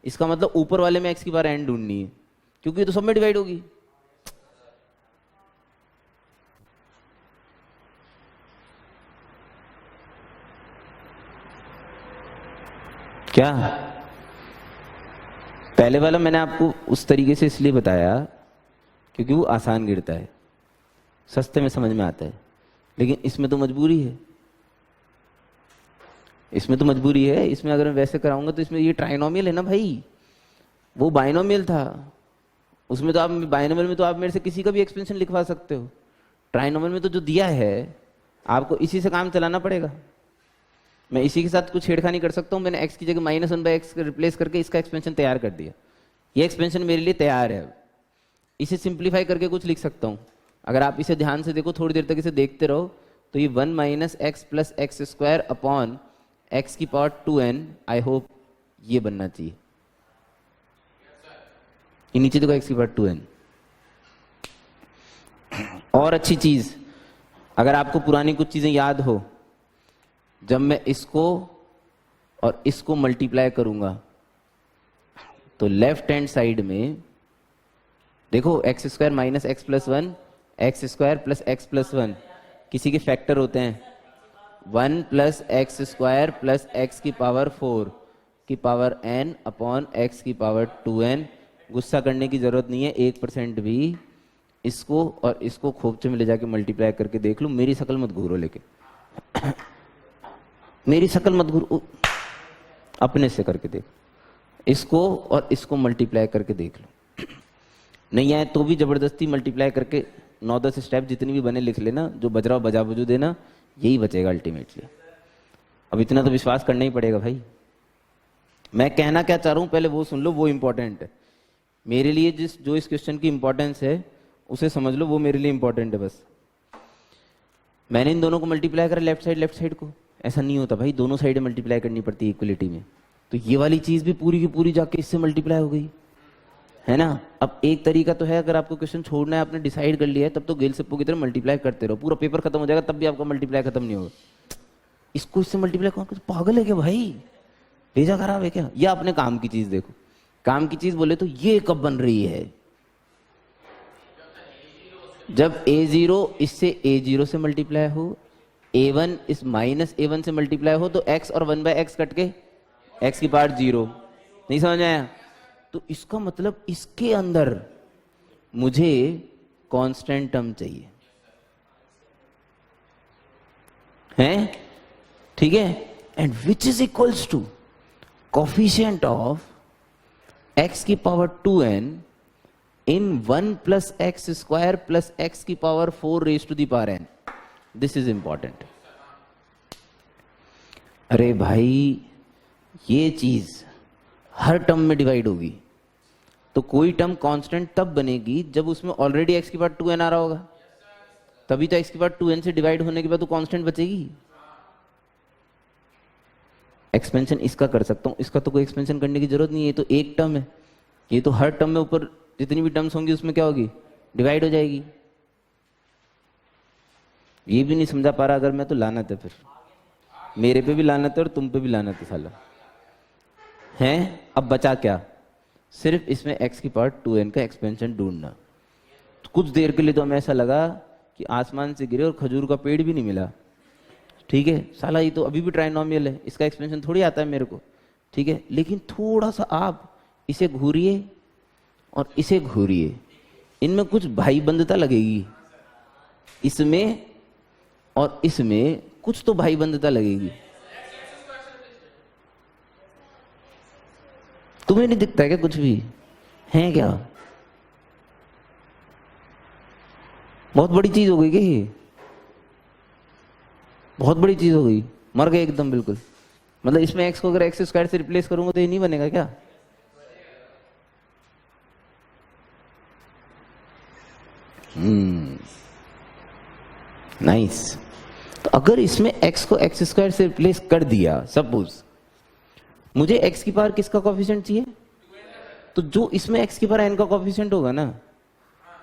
इसका मतलब ऊपर वाले में x की पावर n ढूंढनी है, क्योंकि ये तो सब में डिवाइड होगी। क्या पहले वाला मैंने आपको उस तरीके से इसलिए बताया क्योंकि वो आसान गिरता है, सस्ते में समझ में आता है, लेकिन इसमें तो मजबूरी है, इसमें तो मजबूरी है। इसमें अगर मैं वैसे कराऊंगा तो इसमें ये ट्राइनोमियल है ना भाई, वो बाइनोमियल था, उसमें तो आप बाइनोमियल में तो आप मेरे से किसी का भी एक्सपेंशन लिखवा सकते हो, ट्राइनोमियल में तो जो दिया है आपको इसी से काम चलाना पड़ेगा। मैं इसी के साथ कुछ छेड़खानी कर सकता हूँ, मैंने x की जगह -1/x रिप्लेस करके इसका एक्सपेंशन तैयार कर दिया, ये एक्सपेंशन मेरे लिए तैयार है। इसे सिंप्लीफाई करके कुछ लिख सकता हूँ, अगर आप इसे ध्यान से देखो, थोड़ी देर तक इसे देखते रहो, तो ये 1 minus x plus x square upon x की पावर 2n, आई होप ये बनना चाहिए। ये नीचे देखो x की पावर 2n। और अच्छी चीज, अगर आपको पुरानी कुछ चीजें याद हो, जब मैं इसको और इसको मल्टीप्लाई करूंगा तो लेफ्ट हैंड साइड में देखो x square minus x plus 1, x square plus x plus 1 किसी के फैक्टर होते हैं, 1 plus x square plus x की पावर 4 की पावर n अपॉन एक्स की पावर 2n। गुस्सा करने की जरूरत नहीं है 1% भी। इसको और इसको खोपचे में ले जाके मल्टीप्लाई करके देख लो, मेरी शक्ल मत घूरो, लेके मेरी शक्ल मत घूरो, अपने से करके देख, इसको और इसको मल्टीप्लाई करके देख लो। नहीं आए तो भी जबरदस्ती मल्टीप्लाई करके 9-10 स्टेप जितनी भी बने लिख लेना, जो बज रहा हो बजा बजू देना, यही बचेगा अल्टीमेटली। अब इतना तो विश्वास करना ही पड़ेगा भाई। मैं कहना क्या चाह रहा हूं पहले वो सुन लो, वो इंपॉर्टेंट है मेरे लिए। जो इस क्वेश्चन की इंपॉर्टेंस है उसे समझ लो, वो मेरे लिए इंपॉर्टेंट है बस। मैंने इन दोनों को मल्टीप्लाई करा लेफ्ट साइड को, ऐसा नहीं होता भाई, दोनों साइड मल्टीप्लाई करनी पड़ती है इक्वलिटी में। तो ये वाली चीज भी पूरी की पूरी जाके इससे मल्टीप्लाई हो गई है ना। अब एक तरीका तो है, अगर आपको क्वेश्चन छोड़ना है, आपने डिसाइड कर लिया है, तब तो गेल सप्पू की तरह मल्टीप्लाई करते रहो, पूरा पेपर खत्म हो जाएगा तब भी आपका मल्टीप्लाई खत्म नहीं होगा। इसको इससे मल्टीप्लाई कौन, पागल है क्या भाई? भेजा खराब है क्या? या अपने काम की चीज देखो, काम की चीज बोले तो ये कब बन रही है? जब a0 इससे a0 से मल्टीप्लाई हो, a1 इस माइनस a1 से मल्टीप्लाई हो, तो x और 1/x कट के x की पावर 0। नहीं समझ आया? तो इसका मतलब इसके अंदर मुझे कांस्टेंट टर्म चाहिए, हैं? ठीक है, and which is equals to coefficient of x की power 2n in 1 plus x square plus x की power 4 raised to the power n. This is important. अरे भाई ये चीज हर टर्म में डिवाइड होगी, तो कोई टर्म कांस्टेंट तब बनेगी जब उसमें ऑलरेडी x की पावर 2n आ रहा होगा, तभी तो x की पावर 2n से डिवाइड होने के बाद तो कांस्टेंट बचेगी। एक्सपेंशन इसका कर सकता हूं, इसका तो कोई एक्सपेंशन करने की जरूरत नहीं है, ये तो एक टर्म है, ये तो हर टर्म में ऊपर जितनी भी टर्म्स होंगी उसमें क्या होगी? डिवाइड हो जाएगी। ये भी नहीं समझा पा रहा अगर मैं, तो लानत है, फिर मेरे पे भी लानत है और तुम पे भी लानत है साला। हैं? अब बचा क्या? सिर्फ इसमें x की पावर 2n का एक्सपेंशन ढूंढना। तो कुछ देर के लिए तो हमें ऐसा लगा कि आसमान से गिरे और खजूर का पेड़ भी नहीं मिला। ठीक है, साला ये तो अभी भी ट्राइनोमियल है, इसका एक्सपेंशन थोड़ी आता है मेरे को। ठीक है, लेकिन थोड़ा सा आप इसे घूरिए और इसे घूरिए, इनमें कुछ भाईबंधता लगेगी, इसमें और इसमें कुछ तो भाईबंधता लगेगी। तुम्हें नहीं दिखता है क्या कुछ भी? है क्या? बहुत बड़ी चीज हो गई क्या ये? बहुत बड़ी चीज हो गई, मर गए एकदम बिल्कुल। मतलब इसमें x को अगर x स्क्वायर से रिप्लेस करूंगा तो ये नहीं बनेगा क्या? नाइस। तो अगर इसमें x को x स्क्वायर से रिप्लेस कर दिया, सपोज मुझे x की पावर किसका कोफिशिएंट चाहिए? तो जो इसमें x की पावर n का कोफिशिएंट होगा ना,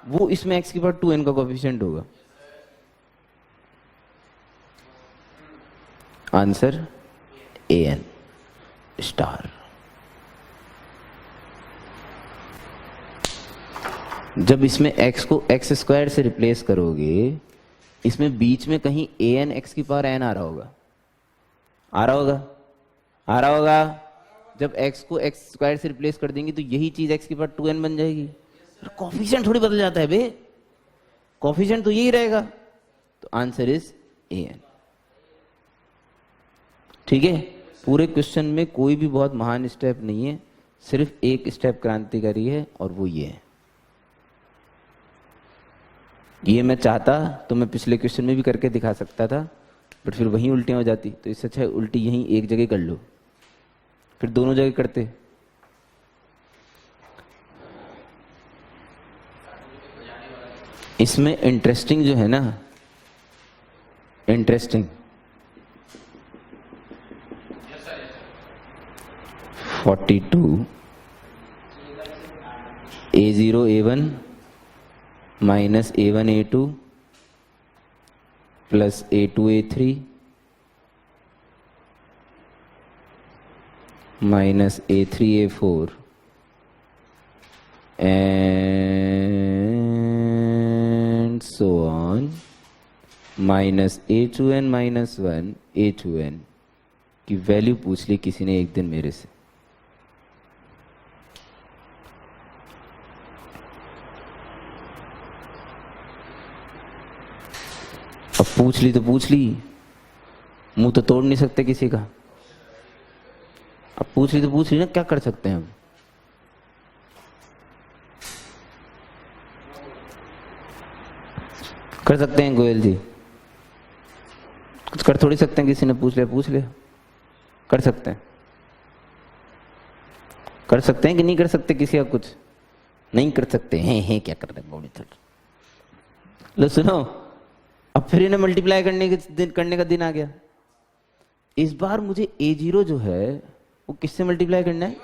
वो इसमें x की पावर 2n का कोफिशिएंट होगा। Answer an star. जब इसमें x को x स्क्वायर से रिप्लेस करोगे, इसमें बीच में कहीं an x की पावर n आ रहा होगा, आ रहा होगा, आ रहा होगा। जब x को x स्क्वायर से रिप्लेस कर देंगे तो यही चीज x की पावर 2n बन जाएगी। कोफिशिएंट थोड़ी बदल जाता है बे, कोफिशिएंट तो यही रहेगा। तो आंसर इज an। ठीक है, पूरे क्वेश्चन में कोई भी बहुत महान स्टेप नहीं है, सिर्फ एक स्टेप क्रांतिकारी है और वो ये है। ये मैं चाहता तो मैं पिछले क्वेश्चन में भी करके दिखा सकता था, बट फिर वहीं उल्टियां हो जाती, तो इससे अच्छा उल्टी यहीं एक जगह कर लो, फिर दोनों जगह करते। इसमें इंटरेस्टिंग जो है ना, interesting 42 a0 a1 minus a1 a2 plus a2 a3 minus a3 a4 and so on minus a2n minus 1 a2n की वैल्यू पूछ ली किसी ने एक दिन मेरे से। अब पूछ ली तो पूछ ली, मुंह तो तोड़ नहीं सकते किसी का। अब पूछ ली तो पूछ ली ना, क्या कर सकते हैं हम? कर सकते हैं गोयल जी, कुछ कर थोड़ी सकते हैं, किसी ने पूछ लिया कर सकते हैं। कर सकते हैं कि नहीं कर सकते? किसी का कुछ नहीं कर सकते हैं क्या कर रहे हैं? लो सुनो, अब फिर इन्हें मल्टीप्लाई करने का दिन आ गया। इस बार मुझे a0 जो है वो किससे मल्टीप्लाई करना है?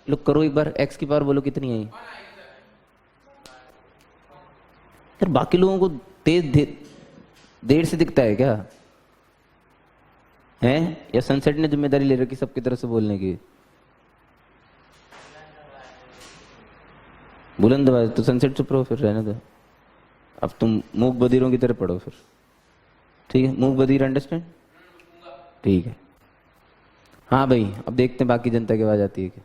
लो करो एक बार, x की पावर बोलो कितनी है? यार बाकी लोगों को तेज देर से दिखता है क्या? है, या सनसेट ने जिम्मेदारी ले रखी सबकी तरफ से बोलने की? बुलंद आवाज तो सनसेट चुप रहो, फिर रहने दो। अब तुम मूक बधिरों की तरह पढ़ो फिर, ठीक है? मूक बधिर अंडरस्टैंड, ठीक है? हाँ भाई, अब देखते हैं बाकी जनता की आवाज आती है क्या।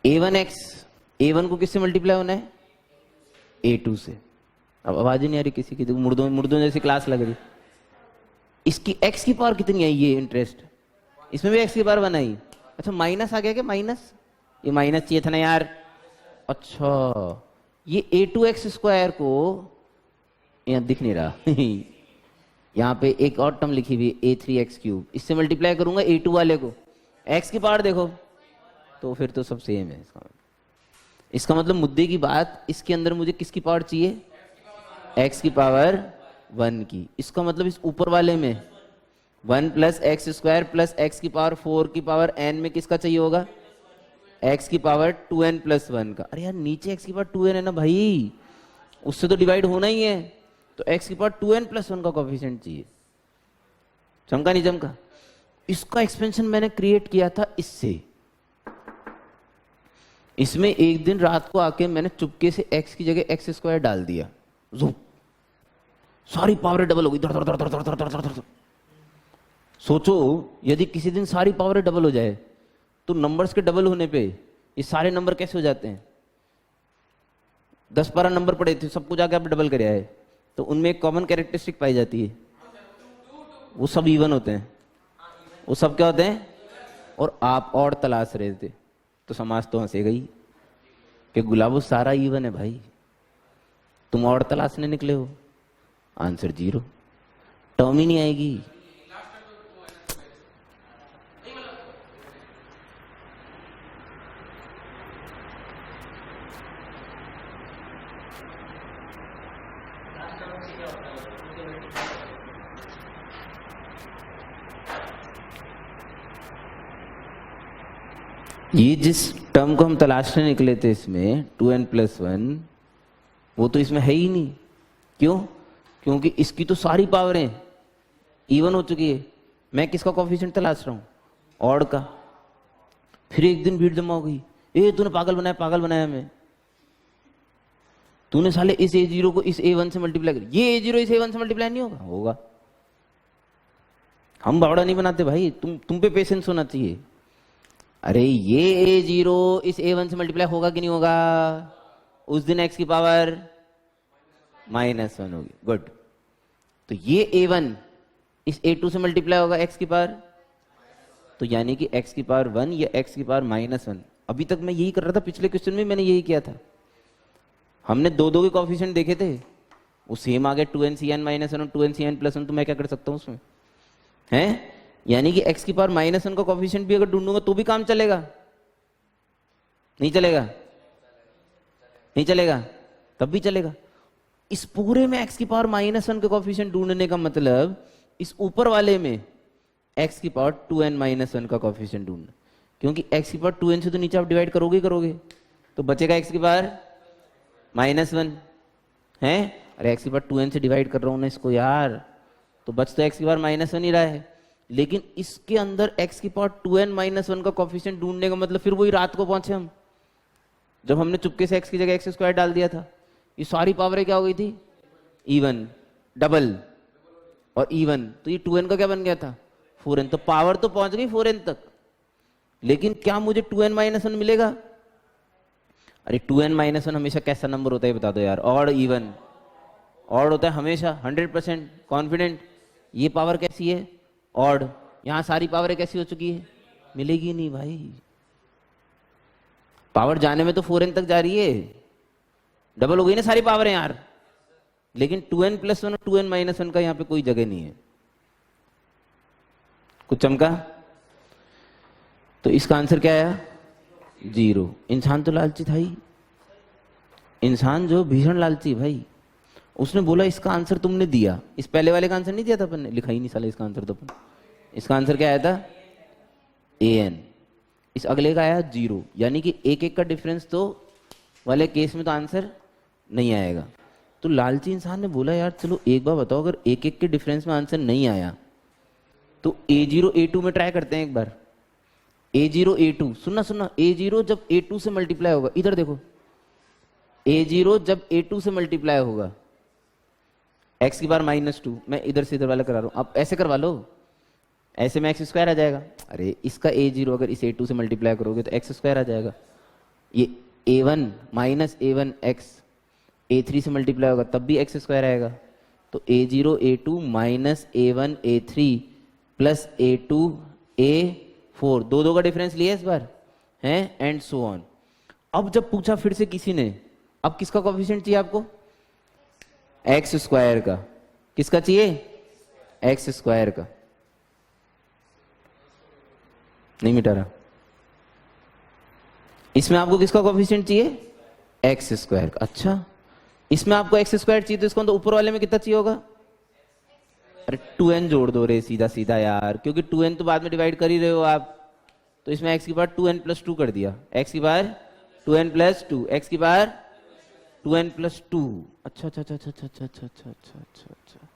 a1x, a1 को किससे मल्टीप्लाई होना है? a2 से। अब आवाज ही नहीं आ रही किसी की, मुर्दों मुर्दों जैसी क्लास लग रही। इसकी x की पावर कितनी आई? ये इंटरेस्ट, इसमें भी x की पावर 1 आई। अच्छा माइनस आ गया क्या? माइनस, ये माइनस चाहिए था ना यार। अच्छा ये a2x स्क्वायर को यहाँ दिख नहीं रहा यहाँ पे एक और टर्म लिखी हुई a3x क्यूब, इससे मल्टीप्लाई करूंगा a2 वाले को, x की पावर देखो तो फिर तो सब सेम है। इसका मतलब मुद्दे की बात, इसके अंदर मुझे किसकी पावर चाहिए? x की पावर 1 की। इसका मतलब इस ऊपर वाले में 1 plus x square plus x की पावर 4 की पावर n में किसका चाहिए होगा? x की पावर 2n प्लस 1 का। अरे यार नीचे x की पावर 2n है ना भाई, उससे तो डिवाइड होना ही है, तो x की पावर 2n प्लस 1 का कोफिशिएंट चाहिए। चमका नहीं चमका? इसका एक्सपेंशन मैंने क्रिएट किया था इससे। इसमें एक दिन रात को आके मैंने चुपके से x की जगह एक्स स्क्वायर डाल दिया, सारी पावर डबल हो गई, धड़ धड़ धड़ धड़ धड़ धड़ धड़ धड़। सोचो यदि किसी दिन सारी पावर डबल हो जाए तो नंबर्स के डबल होने पे ये सारे नंबर कैसे हो जाते हैं? 10-12 नंबर पड़े थे, सबको जाके आप डबल करे आए, तो उनमें एक कॉमन कैरेक्टरिस्टिक पाई जाती है, वो सब इवन होते हैं। वो सब क्या होते हैं? और आप और तलाश रहे थे, तो समाज तो हंसेगा ही कि गुलाबो सारा इवन है भाई, तुम और तलाशने निकले हो। आंसर 0, टर्म ही नहीं आएगी। ये जिस टर्म को हम तलाशने निकले थे इसमें 2n प्लस 1, वो तो इसमें है ही नहीं। क्यों? क्योंकि इसकी तो सारी पावरें इवन हो चुकी है। मैं किसका कोफिशिएंट तलाश रहा हूं? ऑड का। फिर एक दिन भीड़ जमा हो गई, ए तूने पागल बनाया, पागल बनाया हमें, तूने साले इस a0 को इस a1 से मल्टीप्लाई कर। ये a0 इस a1 से मल्टीप्लाई नहीं होगा? होगा। हम बावड़ा नहीं बनाते भाई, तुम पे पेशेंस होना चाहिए। अरे ये a0 इस a1 से मल्टीप्लाई होगा कि नहीं होगा? उस दिन x की पावर -1 होगी। गुड। तो ये a1 इस a2 से मल्टीप्लाई होगा x की पावर, तो यानी कि x की पावर 1 या x की पावर -1। अभी तक मैं यही कर रहा था, पिछले क्वेश्चन में मैंने यही किया था। हमने दो के कोफिशिएंट देखे थे, वो सेम आ गए 2n(cn -1 और 2n(cn +1), तो मैं क्या कर सकता हूँ उसमें? हैं? यानी कि x की पावर -1 का कोफिशिएंट भी अगर ढूंढूंगा तो भी काम चलेगा? नहीं चलेगा? नहीं चलेगा? तब भी चलेगा। इस पूरे में x की पावर -1 का कोफिशिएंट ढूंढने का मतलब इस ऊपर वाले में x की पावर 2n -1 का कोफिशिएंट ढूंढना, क्योंकि x की पावर 2n से तो नीचे आप डिवाइड करोगे ही करोगे, तो बचेगा x की पावर -1 है। अरे x की पावर 2n से डिवाइड कर रहा हूं ना इसको यार, तो बच तो x की पावर -1 ही रहा है, लेकिन इसके अंदर x की पावर 2n -1 का कोफिशिएंट ढूंढने का मतलब फिर वही रात को पहुंचे हम, जब हमने चुपके से x की जगह एक्स स्क्वायर डाल दिया था। ये सारी पावरें क्या हो गई थी? इवन, डबल और इवन, तो ये 2n का क्या बन गया था? 4n। तो पावर तो पहुंच गई 4n तक, लेकिन क्या मुझे 2n -1 मिलेगा? अरे 2n -1 हमेशा कैसा नंबर होता है बता दो यार? Odd, even? ऑड होता है हमेशा, 100% कॉन्फिडेंट। ये पावर कैसी है? ऑड। यहां सारी पावरें कैसी हो चुकी है? मिलेगी नहीं भाई। पावर जाने में तो 4n तक जा रही है, डबल हो गई ना सारी पावरें यार, लेकिन 2n + 1 और 2n -1 का यहां पे कोई जगह नहीं है। कुछ चमका? तो इसका आंसर क्या आया? 0। इंसान तो लालची था ही, इंसान जो भीषण लालची भाई, उसने बोला इसका आंसर तुमने दिया। इस पहले वाले का आंसर नहीं दिया था अपन ने, लिखा ही नहीं साला इसका आंसर तो अपन। इसका आंसर क्या आया था? an। इस अगले का आया 0, यानी कि एक का डिफरेंस तो वाले केस में तो आंसर नहीं आएगा। तो लालची इंसान ने बोला यार चलो एक बार बताओ, अगर एक के डिफरेंस में आंसर नहीं आया तो A0 A2 में ट्राई करते हैं एक बार। A0 A2, सुनना, A0 जब A2 से मल्टीप्लाई होगा, इधर देखो, A0 जब A2 से मल्टीप्लाई होगा, x की बार -2, मैं इधर से इधर वाला करा रहा हूं, आप ऐसे करवा लो, ऐसे में x² आ जाएगा। अरे इसका A0 अगर इस A2 से मल्टीप्लाई करोगे तो x² आ जाएगा। ये A1 minus A1 x A3 से मल्टीप्लाई होगा तब भी x² आएगा। तो A0 A2 minus A1 A3 plus A2 A4, दो का डिफरेंस लिया इस बार है, एंड सो ऑन। अब जब पूछा फिर से किसी ने, अब किसका कोएफिशिएंट चाहिए आपको? x² का। किसका चाहिए? x² का। नहीं मिटा रहा। इसमें आपको किसका कोएफिशिएंट चाहिए? x² का। अच्छा, इसमें आपको x² चाहिए तो इसको तो ऊपर वाले में कितना चाहिए होगा? अरे 2n जोड़ दो रे सीधा सीधा यार, क्योंकि 2n तो बाद में डिवाइड कर ही रहे हो आप। तो इसमें x की बार 2n+2 कर दिया, x की बार 2n+2, x की बार 2n+2। अच्छा अच्छा अच्छा अच्छा अच्छा अच्छा अच्छा अच्छा अच्छा अच्छा।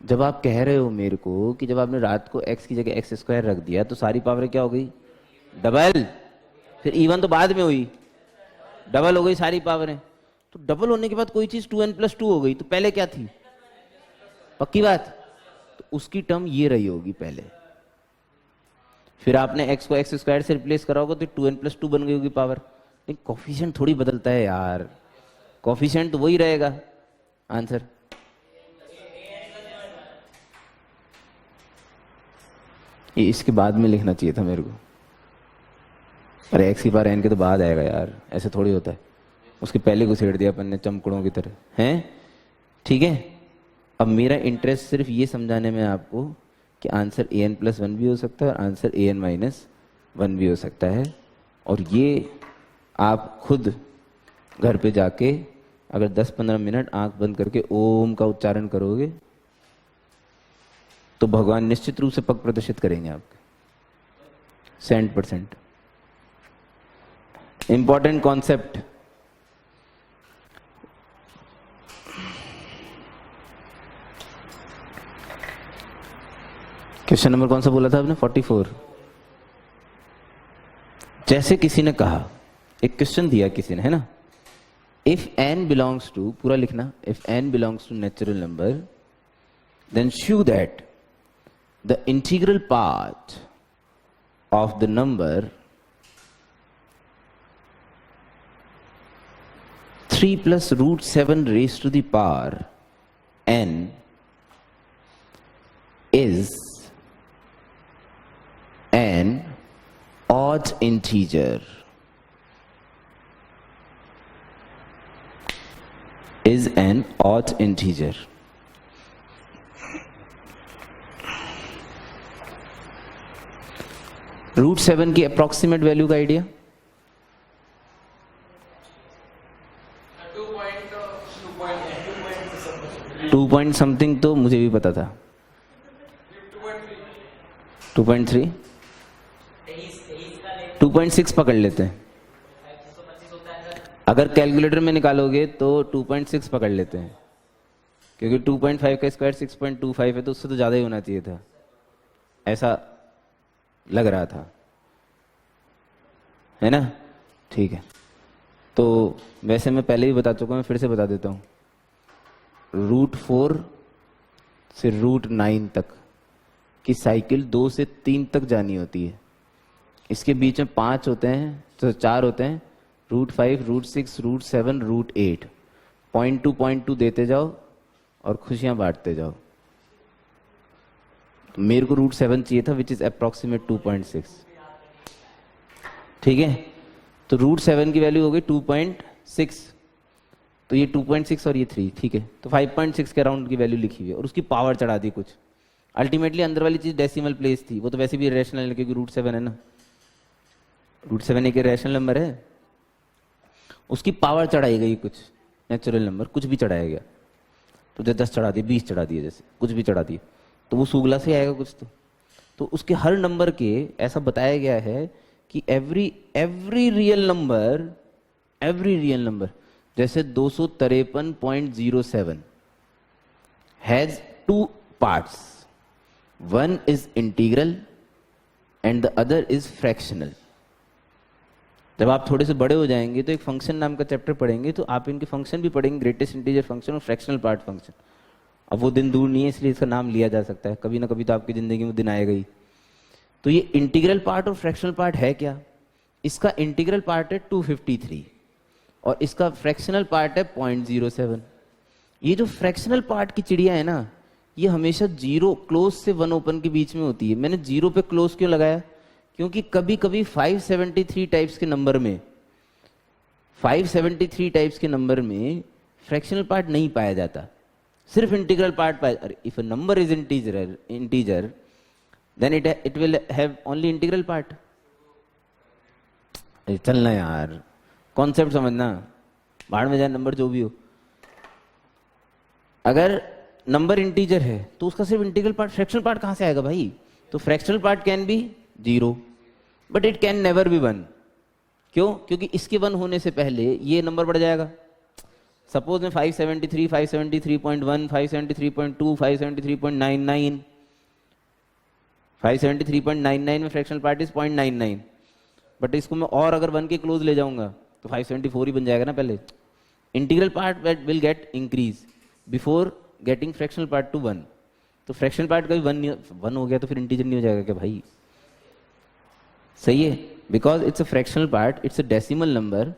जब आप कह रहे हो मेरे को कि जब आपने रात को x की जगह x² रख दिया तो सारी पावर क्या हो गई? डबल। फिर इवन तो बाद में हुई, डबल हो गई सारी पावरें। तो डबल होने के बाद कोई चीज 2n+2 हो गई, तो पहले क्या थी? पक्की बात? तो उसकी टर्म ये रही होगी पहले। फिर आपने x को x² से रिप्लेस करा होगा तो 2n+2 बन गई होगी पावर। लेकिन कोफिशिएंट थोड़ी बदलता है यार, कोफिशिएंट तो वही रहेगा आंसर। ये इसके बाद में लिखना चाहिए था मेरे को। अरे x की बार n के तो बाद आएगा यार, ऐसे थोड़ी होता है। उसके पहले घुसेड़ दिया अपन ने चमकड़ों की तरह, हैं? ठीक है, अब मेरा इंटरेस्ट सिर्फ ये समझाने में आपको कि आंसर an+1 भी हो सकता है और आंसर an-1 भी हो सकता है। और ये आप खुद घर पे जाके अगर 10-15 मिनट आंख बंद करके ओम का उच्चारण करोगे तो भगवान निश्चित रूप से पग प्रदर्शित करेंगे आपके 100%। इंपॉर्टेंट कॉन्सेप्ट, क्वेश्चन नंबर कौन सा बोला था आपने? 44। जैसे किसी ने कहा, एक क्वेश्चन दिया किसी ने, है ना, इफ n बिलोंग्स टू, पूरा लिखना, if n belongs to natural number then show that the integral part of the number 3 plus √7 raised to the power n is an odd integer. Is an odd integer. √7 की approximate value का idea? 2 point something तो मुझे भी पता था। 2.3, 2.6 पकड़ लेते हैं। अगर कैलकुलेटर में निकालोगे तो 2.6 पकड़ लेते हैं, क्योंकि 2.5 का स्क्वायर 6.25 है, तो उससे तो ज़्यादा ही होना चाहिए था, ऐसा लग रहा था, है ना? ठीक है, तो वैसे मैं पहले ही बता चुका हूँ, मैं फिर से बता देता हूँ। √4 से √9 तक की साइकिल 2 से 3 तक जानी होती है। इसके बीच में 5 होते हैं, तो 4 होते हैं, √5, √6, √7, √8, 0.2 देते जाओ और खुशियां बांटते जाओ। तो मेरे को √7 चाहिए था, विच इज अप्रोक्सीमेट 2.6। ठीक है, तो √7 की वैल्यू हो गई 2.6, तो ये 2.6 और ये 3, ठीक है, तो 5.6 के अराउंड की वैल्यू लिखी हुई है और उसकी पावर चढ़ा दी कुछ। अल्टीमेटली अंदर वाली चीज डेसिमल प्लेस थी, वो तो वैसे भी रैशनल है क्योंकि √7 है ना, √7 एक रैशनल नंबर है, उसकी पावर चढ़ाई गई कुछ, नेचुरल नंबर कुछ भी चढ़ाया गया, तो जैसे 10 चढ़ा दिए, 20 चढ़ा दिए, जैसे कुछ भी चढ़ा दिए, तो वो सूगला से आएगा कुछ। तो उसके हर नंबर के ऐसा बताया गया है कि एवरी रियल नंबर जैसे 253.07 has 2 parts, one is integral and the other is fractional. जब आप थोड़े से बड़े हो जाएंगे तो एक फंक्शन नाम का चैप्टर पढ़ेंगे, तो आप इनके फंक्शन भी पढ़ेंगे, ग्रेटेस्ट इंटीजर फंक्शन और फ्रैक्शनल पार्ट फंक्शन। अब वो दिन दूर नहीं है, इसलिए इसका नाम लिया जा सकता है, कभी ना कभी तो आपकी जिंदगी में दिन आएगा ही। तो ये इंटीग्रल पार्ट और फ्रैक्शनल पार्ट है क्या? इसका इंटीग्रल पार्ट है 253 और इसका फ्रैक्शनल पार्ट है 0.07। ये जो फ्रैक्शनल पार्ट की चिड़िया है ना, ये हमेशा 0 क्लोज से 1 ओपन के बीच में होती है। मैंने 0 पे क्लोज क्यों लगाया? क्योंकि कभी कभी 573 टाइप्स के नंबर में 573 टाइप्स के नंबर में फ्रैक्शनल पार्ट नहीं पाया जाता, सिर्फ इंटीग्रल पार्ट पाया। If a number is integer then it will have only integral part. चलना यार, कॉन्सेप्ट समझना, बाहर में जाए नंबर जो भी हो। अगर नंबर इंटीजर है तो उसका सिर्फ इंटीग्रल पार्ट, फ्रैक्शनल पार्ट कहां से आएगा भाई? तो fractional part can be 0 but it can never be 1। क्यों? क्योंकि इसके 1 होने से पहले ये नंबर बढ़ जाएगा। सपोज में 573, 573.1, 573.2, 573.99, 573.99 में फ्रैक्शनल पार्ट इज 0.99, बट इसको मैं और अगर 1 के क्लोज ले जाऊंगा तो 574 ही बन जाएगा ना। पहले integral part will get increase before getting fractional part two 1। तो फ्रैक्शनल पार्ट का भी 1 हो गया तो फिर इंटीजर नहीं हो जाएगा क्या भाई? सही है, because it's a fractional part, it's a decimal number,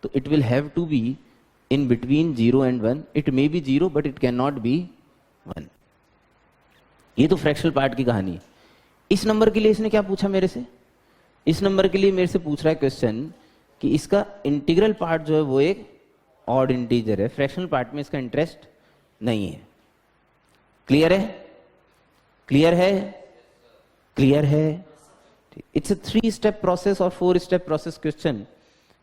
तो it will have to be in between 0 and 1. It may be 0 but it cannot be 1. ये तो फ्रैक्शनल पार्ट की कहानी है। इस नंबर के लिए इसने क्या पूछा मेरे से? इस नंबर के लिए मेरे से पूछ रहा है क्वेश्चन कि इसका इंटीग्रल पार्ट जो है वो एक ऑड इंटीजर है, फ्रैक्शनल पार्ट में इसका इंटरेस्ट नहीं है। क्लियर है? क्लियर है? क्लियर है? इट्स अ 3 स्टेप प्रोसेस और 4 स्टेप प्रोसेस क्वेश्चन।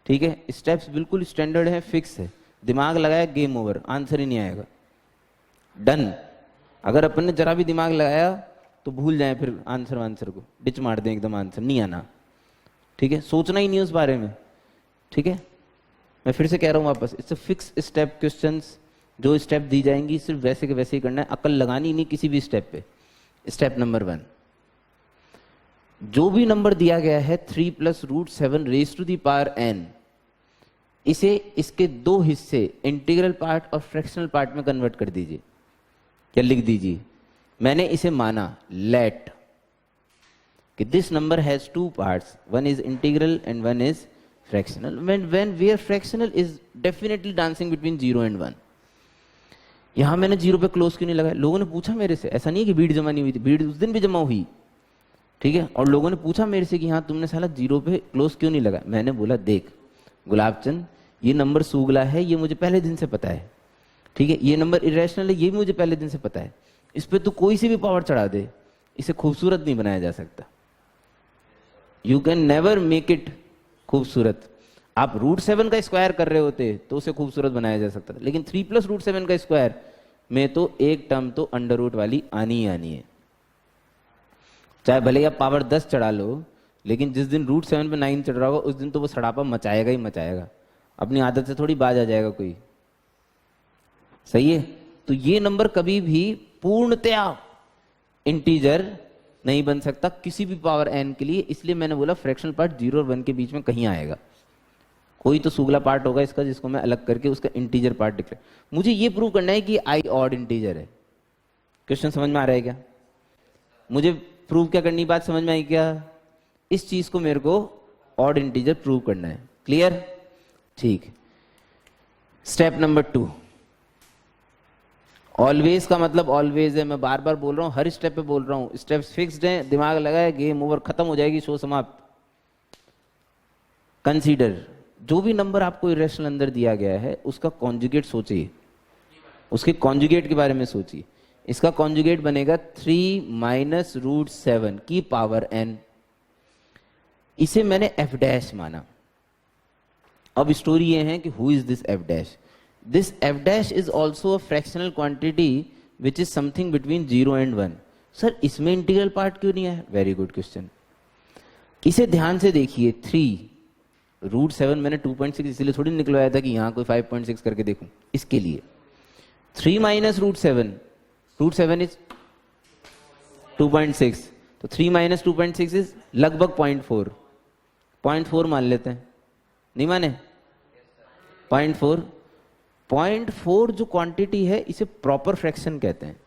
ठीक है, स्टेप्स बिल्कुल स्टैंडर्ड है, फिक्स है, दिमाग लगाया गेम ओवर, आंसर ही नहीं आएगा, डन। अगर अपन ने जरा भी दिमाग लगाया तो भूल जाए, फिर आंसर को डिच मार दें एकदम, आंसर नहीं आना। ठीक है, सोचना ही नहीं उस बारे में। ठीक है, मैं फिर से कह रहा हूं वापस, it's a fix step questions. जो स्टेप दी जाएंगी सिर्फ वैसे के वैसे ही करना है, अकल लगानी नहीं किसी भी स्टेप पे। स्टेप नंबर 1, जो भी नंबर दिया गया है 3 + √7 raise to the power n, इसे इसके 2 हिस्से इंटीग्रल पार्ट और फ्रैक्शनल पार्ट में कन्वर्ट कर दीजिए या लिख दीजिए। मैंने इसे माना लेट कि this number has 2 parts, 1 is integral and 1 is fractional. when where fractional is definitely dancing between 0 and 1। यहां मैंने 0 पे क्लोज क्यों नहीं लगाया? लोगों ने पूछा मेरे से, ऐसा नहीं है कि भीड़ जमा नहीं हुई थी, भीड़ उस दिन भी जमा हुई। ठीक है, और लोगों ने पूछा मेरे से कि हाँ तुमने साला 0 पे क्लोज क्यों नहीं लगाया? मैंने बोला देख गुलाबचंद, ये नंबर सूगला है, ये मुझे पहले दिन से पता है। ठीक है, ये नंबर इरेशनल है, ये भी मुझे पहले दिन से पता है। इस पे तो कोई सी भी पावर चढ़ा दे, इसे खूबसूरत नहीं बनाया जा सकता। You can never make it खूबसूरत। आप √7 का स्क्वायर कर रहे होते तो उसे खूबसूरत बनाया जा सकता था, लेकिन 3 + √7 का स्क्वायर में तो एक टर्म तो अंडर रूट वाली आनी ही आनी है। चाहे भले आप पावर 10 चढ़ा लो, लेकिन जिस दिन √7 पे 9 चढ़ रहा होगा उस दिन तो वो सड़ापा मचाएगा ही मचाएगा। अपनी आदत से थोड़ी बाज आ जाएगा कोई। सही है, तो ये नंबर कभी भी पूर्णतया इंटीजर नहीं बन सकता किसी भी पावर n के लिए। इसलिए मैंने बोला फ्रैक्शनल पार्ट 0 और 1 के बीच में कहीं आएगा। कोई तो सुगला पार्ट होगा इसका जिसको मैं अलग करके उसका इंटीजर पार्ट डिक्लेयर। मुझे ये प्रूव करना है कि i ऑड इंटीजर है। क्वेश्चन समझ में आ रहा है क्या? मुझे प्रूव क्या करनी, बात समझ में आई क्या? इस चीज को मेरे को ऑड इंटीजर प्रूव करना है। क्लियर? ठीक। स्टेप नंबर 2, ऑलवेज का मतलब ऑलवेज है। मैं बार बार बोल रहा हूं, हर स्टेप पे बोल रहा हूं, स्टेप्स फिक्स्ड हैं, दिमाग लगाया, गेम ओवर, खत्म हो जाएगी, शो समाप्त। कंसीडर, जो भी नंबर आपको इरेशनल अंदर दिया गया है उसका कॉन्जुगेट सोचिए, उसके कॉन्जुगेट के बारे में सोचिए। इसका कॉन्जुगेट बनेगा 3 - √7 की पावर n। इसे मैंने f' माना। अब स्टोरी ये है कि who is this f'? This f' is also a fractional quantity which is something between 0 and 1। Sir इसमें इंटीग्रल पार्ट क्यों नहीं है? Very good question. इसे ध्यान से देखिए, 3 √7 मैंने 2.6 इसलिए थोड़ी निकलवाया था कि यहां कोई 5.6 करके देखूं, इसके लिए 3 - √7 इज 2.6, तो 3 माइनस 2.6 इज लगभग 0.4, 0.4 मान लेते हैं, नहीं माने? 0.4, 0.4 जो क्वांटिटी है इसे प्रॉपर फ्रैक्शन कहते हैं।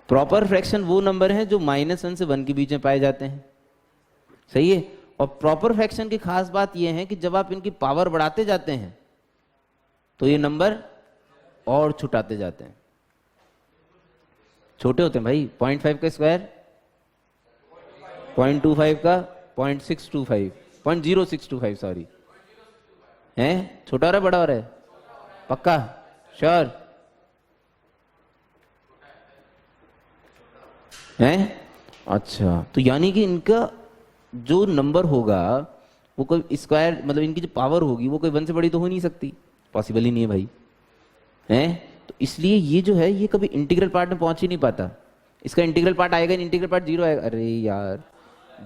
प्रॉपर फ्रैक्शन वो नंबर है जो -1 से 1 के बीच में पाए जाते हैं, सही है। और प्रॉपर फ्रैक्शन की खास बात यह है कि जब आप इनकी पावर बढ़ाते जाते हैं तो ये नंबर और छुटाते जाते हैं, छोटे होते हैं भाई। 0.5 का स्क्वायर 0.25 का 0.625, 0.0625 सॉरी, है छोटा हो रहा है बड़ा हो रहा है? पक्का श्योर है? अच्छा, तो यानी कि इनका जो नंबर होगा वो कोई स्क्वायर, मतलब इनकी जो पावर होगी वो कोई 1 से बड़ी तो हो नहीं सकती, पॉसिबल ही नहीं है भाई, हैं? तो इसलिए ये जो है ये कभी इंटीग्रल पार्ट में पहुंच ही नहीं पाता। इसका इंटीग्रल पार्ट आएगा, इंटीग्रल पार्ट 0 आएगा। अरे यार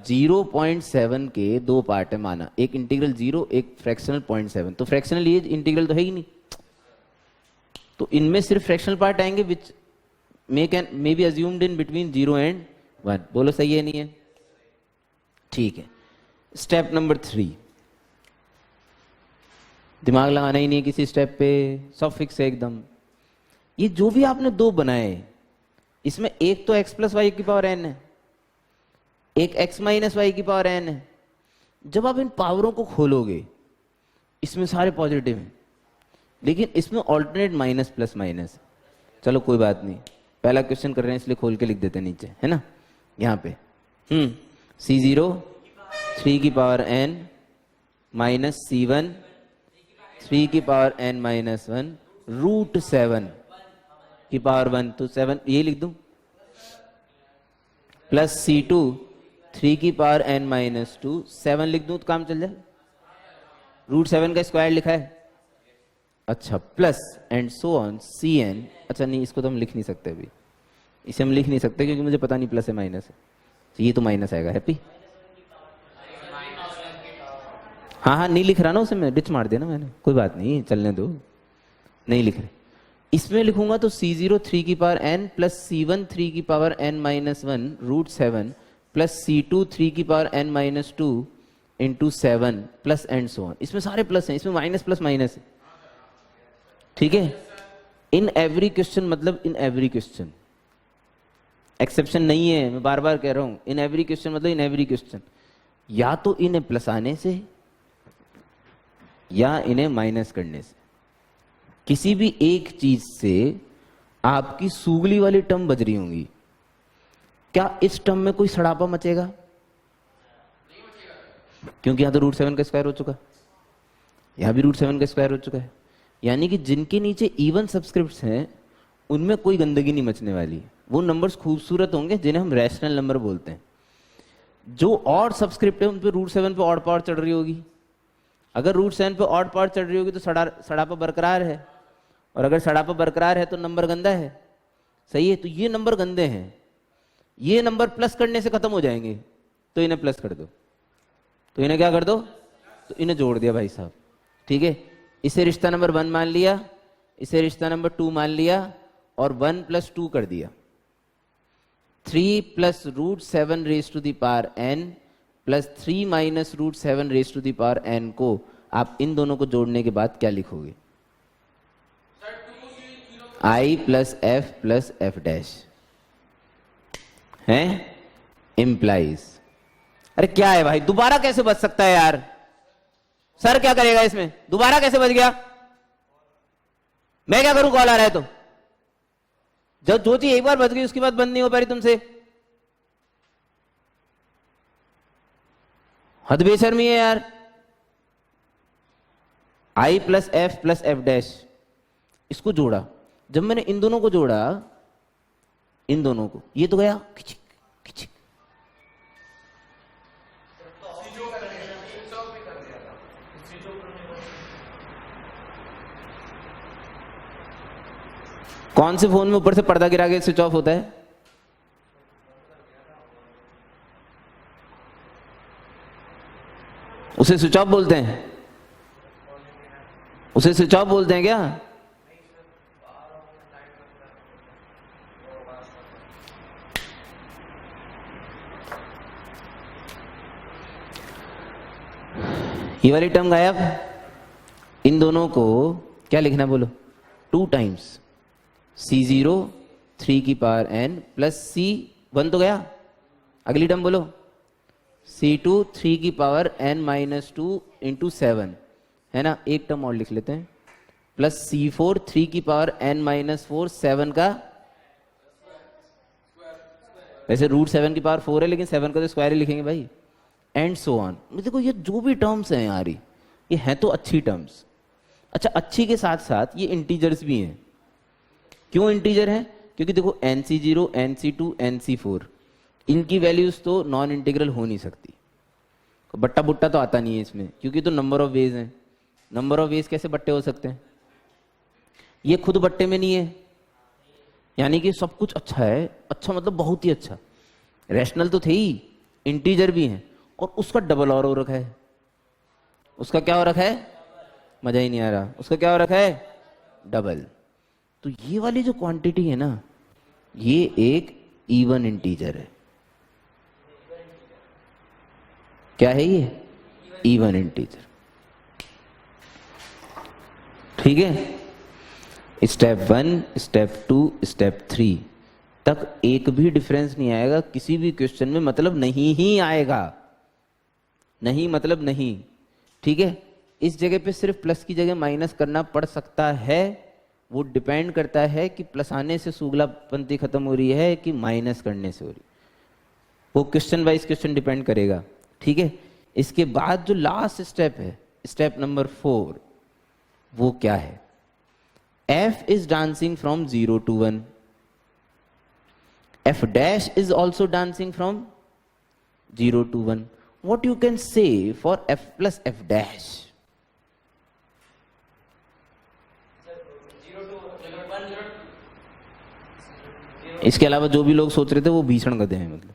0.7 के 2 पार्ट है माना, एक इंटीग्रल 0, एक फ्रैक्शनल 0.7, तो फ्रैक्शनल ये इंटीग्रल तो है ही नहीं। तो इनमें सिर्फ फ्रैक्शनल पार्ट आएंगे which may be assumed in between 0 and 1। बोलो सही है नहीं है? ठीक है। स्टेप नंबर 3, दिमाग लगाना ही नहीं किसी स्टेप पे, सब फिक्स है एकदम। ये जो भी आपने 2 बनाए इसमें एक तो x प्लस वाई की पावर n है, एक x माइनस वाई की पावर n है। जब आप इन पावरों को खोलोगे इसमें सारे पॉजिटिव हैं, लेकिन इसमें ऑल्टरनेट माइनस प्लस माइनस। चलो कोई बात नहीं, पहला क्वेश्चन कर रहे हैं इसलिए खोल के लिख देते हैं नीचे, है ना? यहाँ पे C0 3 की पावर n माइनस C1 3 की पावर n माइनस 1 रूट 7 की पावर 1, तो 7 ये लिख दूं, प्लस C2 3 की पावर n माइनस 2 7 लिख दूं तो काम चल जाए। रूट 7 का स्क्वायर लिखा है, अच्छा, plus and so on Cn। अच्छा नहीं, इसको तो हम लिख नहीं सकते अभी, इसे हम लिख नहीं सकते क्योंकि मुझे पता नहीं प्लस है माइनस है, तो ये तो माइनस आएगा। हैप्पी? हाँ हाँ नहीं लिख रहा ना उसे, मैं डिच मार दिया ना मैंने, कोई बात नहीं चलने दो, नहीं लिख रहे। इसमें लिखूंगा तो C0 3 की पावर n प्लस C1 3 की power n minus 1 root 7 plus C2 3 की power n minus 2 into 7 plus and so on. इसमें सारे प्लस हैं, इसमें माइनस प्लस माइनस है, ठीक है। इन एवरी क्वेश्चन, मतलब इन एवरी क्वेश्चन, एक्सेप्शन नहीं है, मैं बार बार कह रहा हूं। इन एवरी क्वेश्चन मतलब इन एवरी क्वेश्चन या तो इन्हें प्लस आने से या इन्हें माइनस करने से, किसी भी एक चीज से आपकी सूगली वाली टर्म बज रही होंगी। क्या इस टर्म में कोई सड़ापा मचेगा? क्योंकि यहां तो रूट 7 का स्क्वायर हो चुका है, यहां भी रूट 7 का स्क्वायर हो चुका है। यानी कि जिनके नीचे इवन सब्सक्रिप्ट्स हैं उनमें कोई गंदगी नहीं मचने वाली। वो नंबर्स खूबसूरत होंगे जिन्हें हम रैशनल नंबर बोलते हैं। जो ऑड सब्सक्रिप्ट है उन पे रूट 7 पे ऑड पावर चढ़ रही होगी। अगर रूट 7 पे ऑड पावर चढ़ रही होगी तो सड़ापा बरकरार है, और अगर सड़ापा बरकरार है तो नंबर गंदा है, सही है। तो ये नंबर गंदे हैं, ये नंबर प्लस करने से खत्म हो जाएंगे, तो इन्हें प्लस कर दो, तो इन्हें क्या कर दो, तो इन्हें जोड़ दिया भाई साहब, ठीक है। इसे रिश्ता नंबर 1 मान लिया, इसे रिश्ता नंबर 2 मान लिया, और 1 प्लस 2 कर दिया। 3 plus root 7 raise to the power n plus 3 minus root 7 raise to the power n को आप इन दोनों को जोड़ने के बाद क्या लिखोगे? I प्लस f डैश है इम्प्लाइज। अरे क्या है भाई, दोबारा कैसे बच सकता है यार? सर क्या करेगा इसमें, दोबारा कैसे बच गया? मैं क्या करूं, कॉल आ रहा है तो? जब जो चीज एक बार बच गई उसके बाद बंद नहीं हो पा रही तुमसे, हद बेशर्मी है यार। I प्लस एफ डैश, इसको जोड़ा, जब मैंने इन दोनों को जोड़ा, इन दोनों को, ये तो गया खिचिक खिचिक। कौन से फोन में ऊपर से पर्दा गिरा के स्विच ऑफ होता है? उसे स्विच ऑफ बोलते हैं? उसे स्विच ऑफ बोलते हैं क्या? ये वाली टर्म गायब। इन दोनों को क्या लिखना है बोलो? 2 टाइम्स C0 3 की पावर n प्लस C1 तो गया। अगली टर्म बोलो C2 3 की पावर n माइनस 2 इंटू 7 है ना। एक टर्म और लिख लेते हैं प्लस C4 3 की पावर n माइनस 4 7 का, वैसे रूट 7 की पावर 4 है लेकिन 7 का तो स्क्वायर ही लिखेंगे भाई, एंड सो ऑन। देखो ये जो भी टर्म्स हैं यार ये हैं तो अच्छी टर्म्स। अच्छा, अच्छी के साथ साथ ये इंटीजर्स भी हैं। क्यों इंटीजर हैं? क्योंकि देखो NC0 NC2 NC4 इनकी वैल्यूज तो नॉन इंटीग्रल हो नहीं सकती। बट्टा बुट्टा तो आता नहीं है इसमें, क्योंकि तो नंबर ऑफ वेज हैं। नंबर ऑफ वेज कैसे बट्टे हो सकते हैं? ये खुद बट्टे में नहीं है, यानी कि सब कुछ अच्छा है। अच्छा मतलब बहुत ही अच्छा, रैशनल तो थे ही, इंटीजर भी हैं, और उसका डबल और हो रखा है। उसका क्या हो रखा है? मजा ही नहीं आ रहा। उसका क्या हो रखा है? डबल। तो ये वाली जो क्वांटिटी है ना, ये एक इवन इंटीजर है। क्या है ये? Even integer. ठीक है। स्टेप 1 स्टेप 2 स्टेप 3 तक एक भी डिफरेंस नहीं आएगा किसी भी क्वेश्चन में, मतलब नहीं ही आएगा। नहीं मतलब नहीं। ठीक है। इस जगह पे सिर्फ प्लस की जगह माइनस करना पड़ सकता है। वो डिपेंड करता है कि प्लस आने से सुगलापंथी खत्म हो रही है कि माइनस करने से हो रही। वो क्वेश्चन वाइज क्वेश्चन डिपेंड करेगा। ठीक है। इसके बाद जो लास्ट स्टेप है, स्टेप नंबर 4, वो क्या है? f is dancing from 0 to 1. f dash is also dancing from 0 to 1. What you can say for f plus f dash? इसके अलावा जो भी लोग सोच रहे थे वो भीषण गधे हैं। मतलब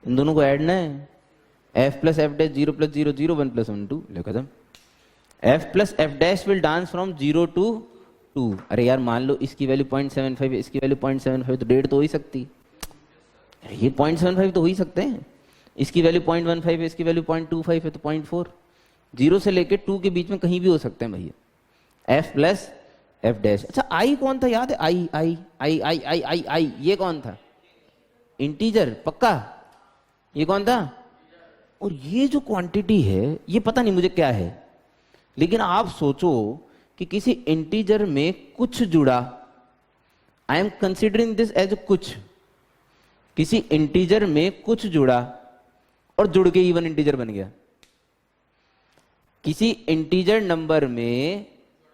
इन दोनों को ऐड ना है। f plus F dash 0 plus 0 0 1 plus 1 2 ले खत्म। f plus F dash will dance from 0 to 2। अरे यार मान लो इसकी वैल्यू 0.75 है, इसकी वैल्यू 0.75, तो 1.5 तो हो ही सकती। अरे ये 0.75 तो हो ही सकते हैं। इसकी वैल्यू 0.15 है, इसकी वैल्यू 0.25 है, तो 0.4। 0 से लेके 2 के बीच में कहीं भी हो सकते हैं भैया। f plus F dash. अच्छा आई कौन था याद है? आई आई आई आई आई आई आई ये कौन था? इंटीजर पक्का। ये कौन था? और ये जो क्वांटिटी है ये पता नहीं मुझे क्या है, लेकिन आप सोचो कि किसी इंटीजर में कुछ जुड़ा। I am considering this as कुछ। किसी इंटीजर में कुछ जुड़ा और जुड़ के इवन इंटीजर बन गया। किसी इंटीजर नंबर में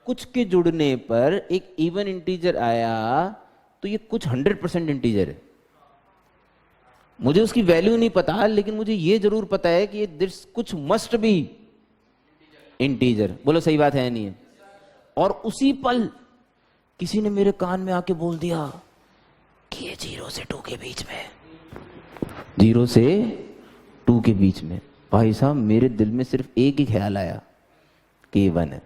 कुछ के जुड़ने पर एक इवन इंटीजर आया, तो ये कुछ 100% इंटीजर है। मुझे उसकी वैल्यू नहीं पता, लेकिन मुझे ये जरूर पता है कि ये दिस कुछ मस्ट बी इंटीजर। बोलो सही बात है नहीं है? और उसी पल किसी ने मेरे कान में आके बोल दिया कि ये 0 से 2 के बीच में, 0 से 2 के बीच में। भाई साहब मेरे दिल में सिर्फ एक ही ख्याल आया कि ये 1 है।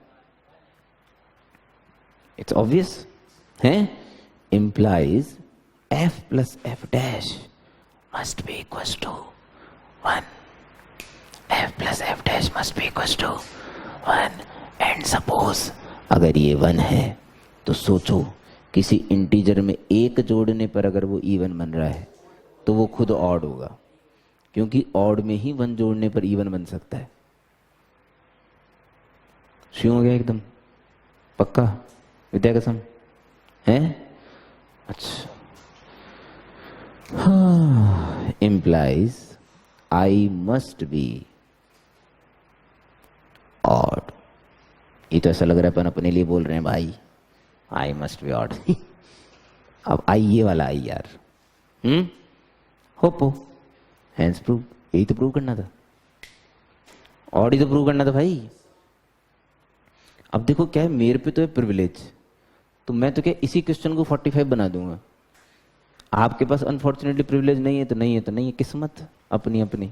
इट्स ऑब्वियस है। implies f plus f dash must be equals to 1. f plus f dash must be equals to 1. and suppose अगर ये 1 है तो सोचो किसी इंटीजर में एक जोड़ने पर अगर वो इवन बन रहा है तो वो खुद ऑड होगा, क्योंकि ऑड में ही 1 जोड़ने पर इवन बन सकता है। क्यों हो गया एकदम पक्का? विद्या कसम है? अच्छा। हाँ, implies I must be odd. ये तो ऐसा लग रहा है अपन अपने लिए बोल रहे हैं भाई, I must be odd. अब आई ये वाला आई यार। होपो हैंस प्रूव, यही तो प्रूव करना था। ऑड ही तो प्रूव करना था भाई। अब देखो क्या है, मेरे पे तो है प्रिविलेज, तो मैं तो क्या इसी क्वेश्चन को 45 बना दूंगा। आपके पास अनफॉर्चुनेटली प्रिविलेज नहीं है तो नहीं है, तो नहीं है, किस्मत अपनी अपनी,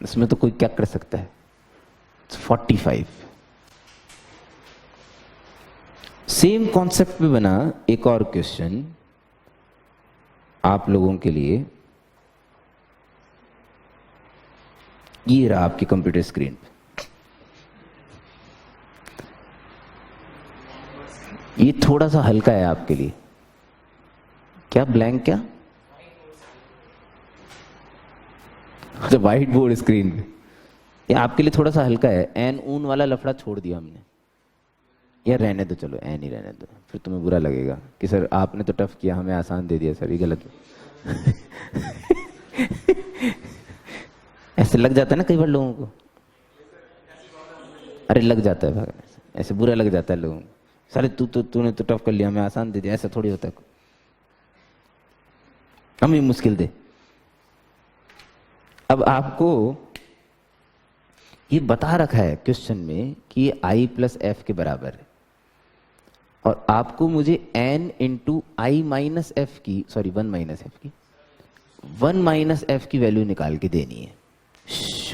इसमें तो कोई क्या कर सकता है। 45। सेम कॉन्सेप्ट पे बना एक और क्वेश्चन आप लोगों के लिए। ये रहा आपकी कंप्यूटर स्क्रीन पे। ये थोड़ा सा हल्का है आपके लिए। क्या ब्लैंक क्या? अच्छा, व्हाइट बोर्ड स्क्रीन पे। ये आपके लिए थोड़ा सा हल्का है। एन ऊन वाला लफड़ा छोड़ दिया हमने। यार रहने दो, चलो एन ही रहने दो, फिर तुम्हें बुरा लगेगा कि सर आपने तो टफ किया, हमें आसान दे दिया सर, ये गलत है। ऐसे लग जाता है ना कई बार लोगों को। अरे लग जाता है भाई, ऐसे बुरा लग जाता है लोगों को। सारे तूने तो टफ कर लिया, हमें आसान दे दिया, ऐसा थोड़ी होता है। हमें मुश्किल दे। अब आपको ये बता रखा है क्वेश्चन में कि ये आई प्लस एफ के बराबर है, और आपको मुझे एन इंटू आई माइनस एफ की, सॉरी वन माइनस एफ की, वन माइनस एफ की वैल्यू निकाल के देनी है।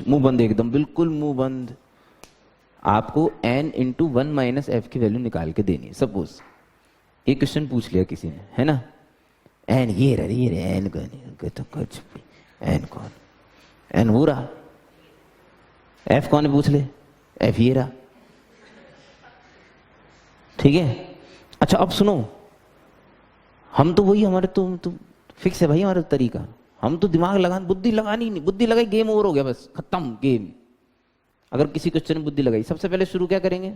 मुंह बंद, एकदम बिल्कुल मुंह बंद। आपको n into one minus F की वैल्यू निकाल के देनी है। सपोज ये क्वेश्चन पूछ लिया किसी ने, है ना, एन ये रहे एन कौन, तो कुछ एन कौन, एन हो रहा, एफ कौन है पूछ ले, एफ ये रहा, ठीक है। अच्छा अब सुनो, हम तो वही, हमारे तो फिक्स है भाई हमारा तरीका। हम तो दिमाग लगान, बुद्धि लगानी नहीं, बुद्धि लगाई गेम ओवर हो गया, बस खत्म गेम। अगर किसी क्वेश्चन में बुद्धि लगाई, सबसे पहले शुरू क्या करेंगे,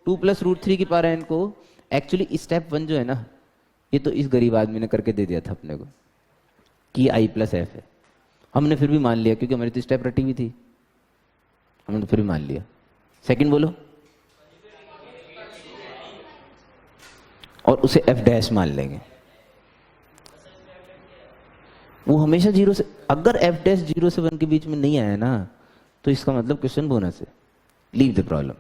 2 + √3 की पावर n को, एक्चुअली स्टेप 1 जो है ना, ये तो इस गरीब आदमी ने करके दे दिया था अपने को कि आई प्लस एफ है। हमने फिर भी मान लिया क्योंकि हमारी तो स्टेप रटी हुई थी, हमने तो फिर भी मान लिया। सेकंड बोलो, और उसे एफ डैश मान लेंगे। वो हमेशा 0 से, अगर एफ डैश 0 से 1 के बीच में नहीं आया ना, तो इसका मतलब क्वेश्चन बोनस है, लीव द प्रॉब्लम,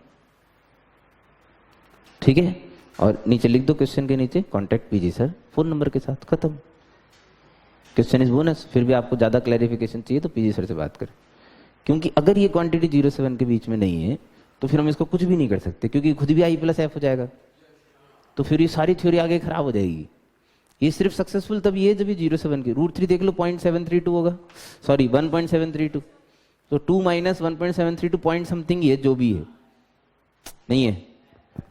ठीक है। और नीचे लिख दो क्वेश्चन के नीचे, contact PG sir, phone number के साथ, खत्म, क्वेश्चन इज बोनस। फिर भी आपको ज्यादा क्लैरिफिकेशन चाहिए तो पीजी सर से बात करें, क्योंकि अगर ये क्वांटिटी 0 से 1 के बीच में नहीं है तो फिर हम इसको कुछ भी नहीं कर सकते, क्योंकि खुद भी आई प्लस एफ हो जाएगा, तो फिर ये सारी थ्योरी आगे खराब हो जाएगी। ये सिर्फ सक्सेसफुल तभी है जब ये 0 से 1 की, √3 देख लो 0.732 होगा, सॉरी 1.732, तो 2 - 1.732 पॉइंट समथिंग है, जो भी है नहीं है,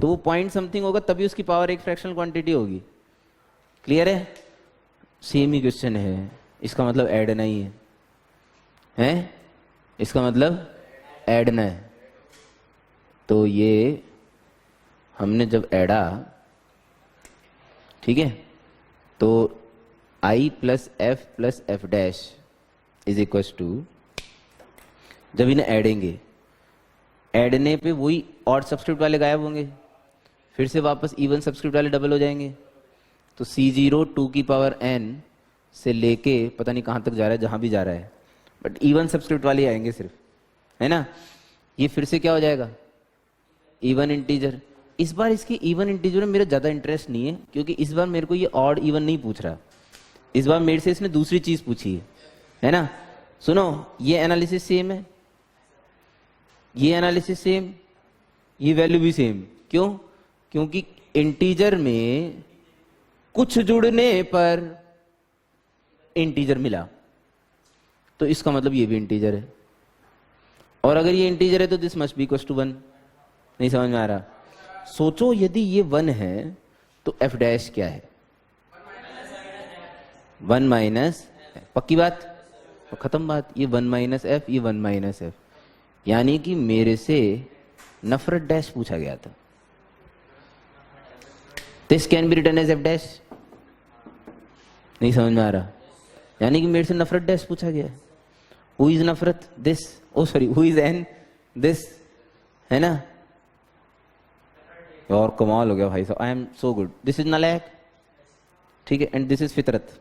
तो वो पॉइंट समथिंग होगा, तभी उसकी पावर एक फ्रैक्शनल क्वांटिटी होगी। क्लियर है? सेम ही क्वेश्चन है, इसका मतलब ऐडना ही है, इसका मतलब ऐडना है। तो ये हमने जब ऐडा, ठीक है, तो I plus F dash is equal to, जब इन्हें ऐडेंगे, ऐडने पे वही ऑड सब्सक्रिप्ट वाले गायब होंगे, फिर से वापस इवन सब्सक्रिप्ट वाले डबल हो जाएंगे, तो C0 2 की पावर n से लेके पता नहीं कहाँ तक जा रहा है, जहाँ भी जा रहा है, बट इवन सब्सक्रिप्ट वाले आएंगे सिर्फ, है ना। ये फिर से क्या हो जाएगा, इवन इंटीजर। इस बार इसकी इवन इंटीजर में मेरा ज़्यादा इंटरेस्ट नहीं है, क्योंकि इस बार मेरे को ये ऑड इवन नहीं पूछ रहा, इस बार मेरे से इसने दूसरी चीज़ पूछी है ना। सुनो, ये एनालिसिस सेम है, ये एनालिसिस सेम, ये वैल्यू भी सेम। क्यों? क्योंकि इंटीजर में कुछ जुड़ने पर इंटीजर मिला, तो इसका मतलब ये भी इंटीजर है, और अगर ये इंटीजर है तो this must be equal to 1। नहीं समझ में आ रहा? सोचो यदि ये 1 है तो एफ डैश क्या है, 1 माइनस, पक्की बात, तो खत्म बात। ये 1 माइनस एफ, ये 1 माइनस एफ, यानी कि मेरे से नफरत डैश पूछा गया था। This can be written as F dash. नहीं समझ में आ रहा? यानी कि मेरे से नफरत डैश पूछा गया है। हु इज नफरत? This, oh sorry, who is n? This, है ना। और कमाल हो गया भाई साहब, I am so good. This is नालायक, ठीक है, एंड दिस इज फितरत,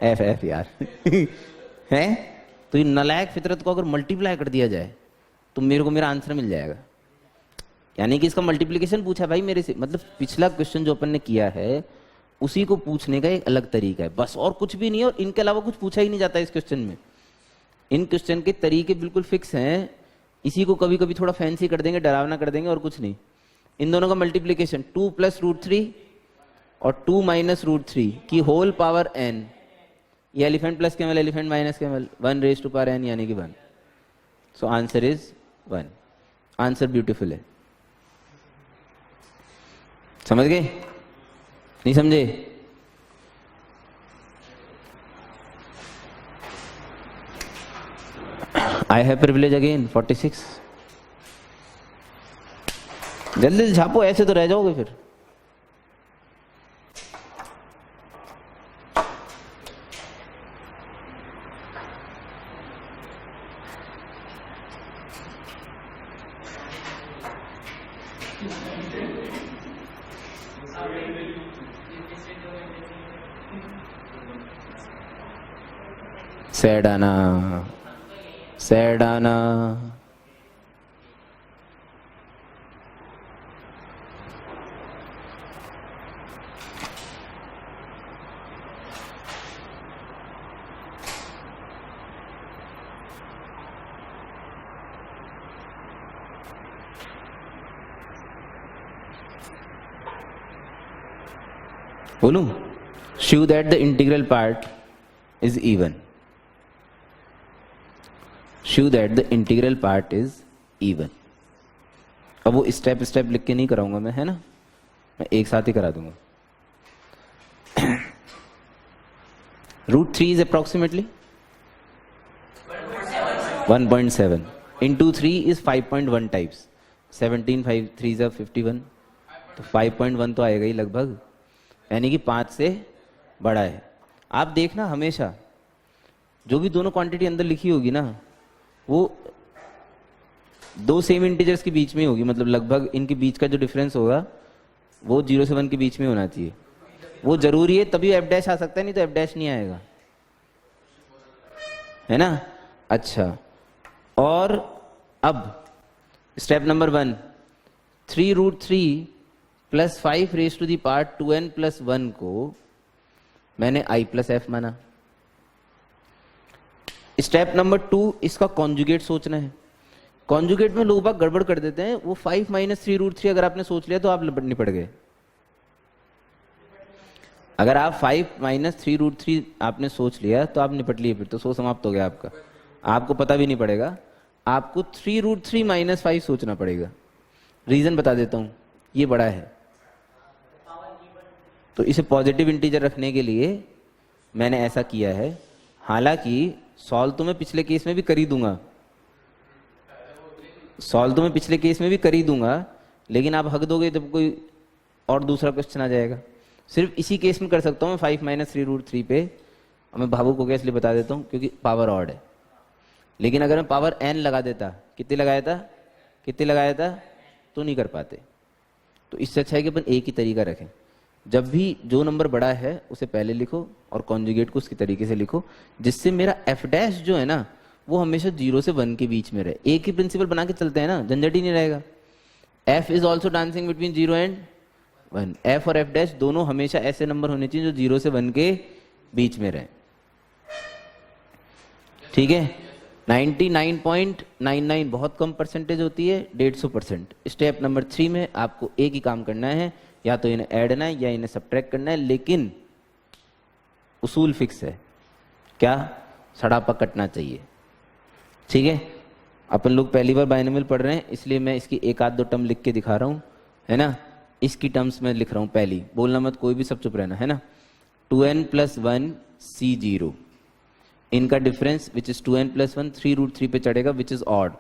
एफ एफ यार। है, तो ये नालायक फितरत को अगर मल्टीप्लाई कर दिया जाए तो मेरे को मेरा आंसर मिल जाएगा, यानी कि इसका मल्टीप्लिकेशन पूछा भाई मेरे से। मतलब पिछला क्वेश्चन जो अपन ने किया है उसी को पूछने का एक अलग तरीका है, बस, और कुछ भी नहीं है, और इनके अलावा कुछ पूछा ही नहीं जाता इस क्वेश्चन में। इन क्वेश्चन के तरीके बिल्कुल फिक्स हैं, इसी को कभी कभी थोड़ा फैंसी कर देंगे, डरावना कर देंगे, और कुछ नहीं। इन दोनों का मल्टीप्लीकेशन 2 + √3 और 2 - √3 की होल पावर n, ये elephant plus camel, elephant minus camel, 1 raised to power n, यानी कि 1। So answer is 1। Answer beautiful है। समझ गए? नहीं समझे? I have privilege again 46। जल्दी जल्दी छापो, ऐसे तो रह जाओगे फिर। सैडाना सैडाना बोलूं? show that the integral part is even. show that the integral part is even. अब वो स्टेप स्टेप लिख के नहीं कराऊंगा मैं, है ना, मैं एक साथ ही करा दूंगा। √3 is approximately 1.7 into 3 is 5.1 types. 17 5 3 is 51, तो 5.1 तो आएगा ही लगभग, यानी कि 5 से बड़ा है। आप देखना हमेशा जो भी दोनों क्वांटिटी अंदर लिखी होगी ना, वो दो सेम इंटीजर्स के बीच में होगी, मतलब लगभग इनके बीच का जो डिफरेंस होगा वो 0 से 1 के बीच में होना चाहिए। वो जरूरी है, तभी एफ डैश आ सकता है, नहीं तो एफ डैश नहीं आएगा, है ना। अच्छा, और अब step number 1, 3√3 + 5 raised to the power 2n + 1 को मैंने i + f माना। स्टेप नंबर 2, इसका कॉन्जुगेट सोचना है। कॉन्जुगेट में लोग बाग गड़बड़ कर देते हैं, वो 5 - 3√3 अगर आपने सोच लिया तो आप निपट गए। अगर आप 5 - 3√3 आपने सोच लिया तो आप निपट लिए, फिर तो सो समाप्त हो गया आपका, आपको पता भी नहीं पड़ेगा। आपको 3√3 - 5 सोचना पड़ेगा। रीजन बता देता हूं, ये बड़ा है तो इसे पॉजिटिव इंटीजर रखने के लिए मैंने ऐसा किया है। हालांकि सॉल्व तो मैं पिछले केस में भी कर ही दूंगा, सॉल्व तो मैं पिछले केस में भी कर ही दूंगा, लेकिन आप हक दोगे जब कोई और दूसरा क्वेश्चन आ जाएगा। सिर्फ इसी केस में कर सकता हूँ मैं 5 - 3√3 पे। मैं भावुक हो गया इसलिए बता देता हूँ क्योंकि पावर ऑड है। लेकिन अगर मैं पावर n लगा देता, कितने लगाया था तो नहीं कर पाते। तो इससे अच्छा है कि अपन एक ही तरीका रखें, जब भी जो नंबर बड़ा है उसे पहले लिखो और कॉन्जुगेट को उसकी तरीके से लिखो, जिससे मेरा एफ डैश जो है ना वो हमेशा 0 से 1 के बीच में रहे। एक ही प्रिंसिपल बना के चलते हैं ना, झंझट ही नहीं रहेगा। F is also dancing between 0 and 1। F और एफ डैश दोनों हमेशा ऐसे नंबर होने चाहिए जो 0 से 1 के बीच में रहे, ठीक है। 99.99 बहुत कम परसेंटेज होती है, 150%। स्टेप नंबर 3 में आपको एक ही काम करना है, या तो इन्हें ऐड करना है या इन्हें सब्ट्रैक्ट करना है, लेकिन उसूल फिक्स है, क्या, सड़ापा कटना चाहिए, ठीक है। अपन लोग पहली बार बाइनोमियल पढ़ रहे हैं इसलिए मैं इसकी एक आध दो टर्म लिख के दिखा रहा हूं, है ना। इसकी टर्म्स में लिख रहा हूं, पहली बोलना मत, कोई भी, सब चुप रहना, है ना। 2n + 1 C0, इनका डिफरेंस विच इज 2n + 1 3√3 पे चढ़ेगा विच इज ऑड।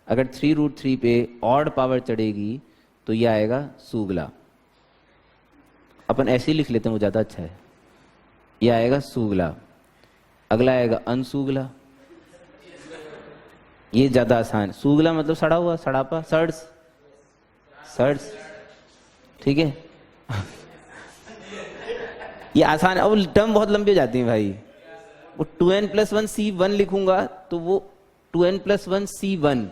अगर 3√3 पे ऑड पावर चढ़ेगी तो ये आएगा सूगला। अपन ऐसे ही लिख लेते हैं, वो ज्यादा अच्छा है। ये आएगा सूगला, अगला आएगा अनसूगला, ये ज्यादा आसान। सूगला मतलब सड़ा हुआ, सड़ापा, सर्ड्स, ठीक है। ये आसान है। अब टर्म बहुत लंबी हो जाती है भाई। वो 2n + 1 C1 लिखूंगा तो वो 2n + 1 C1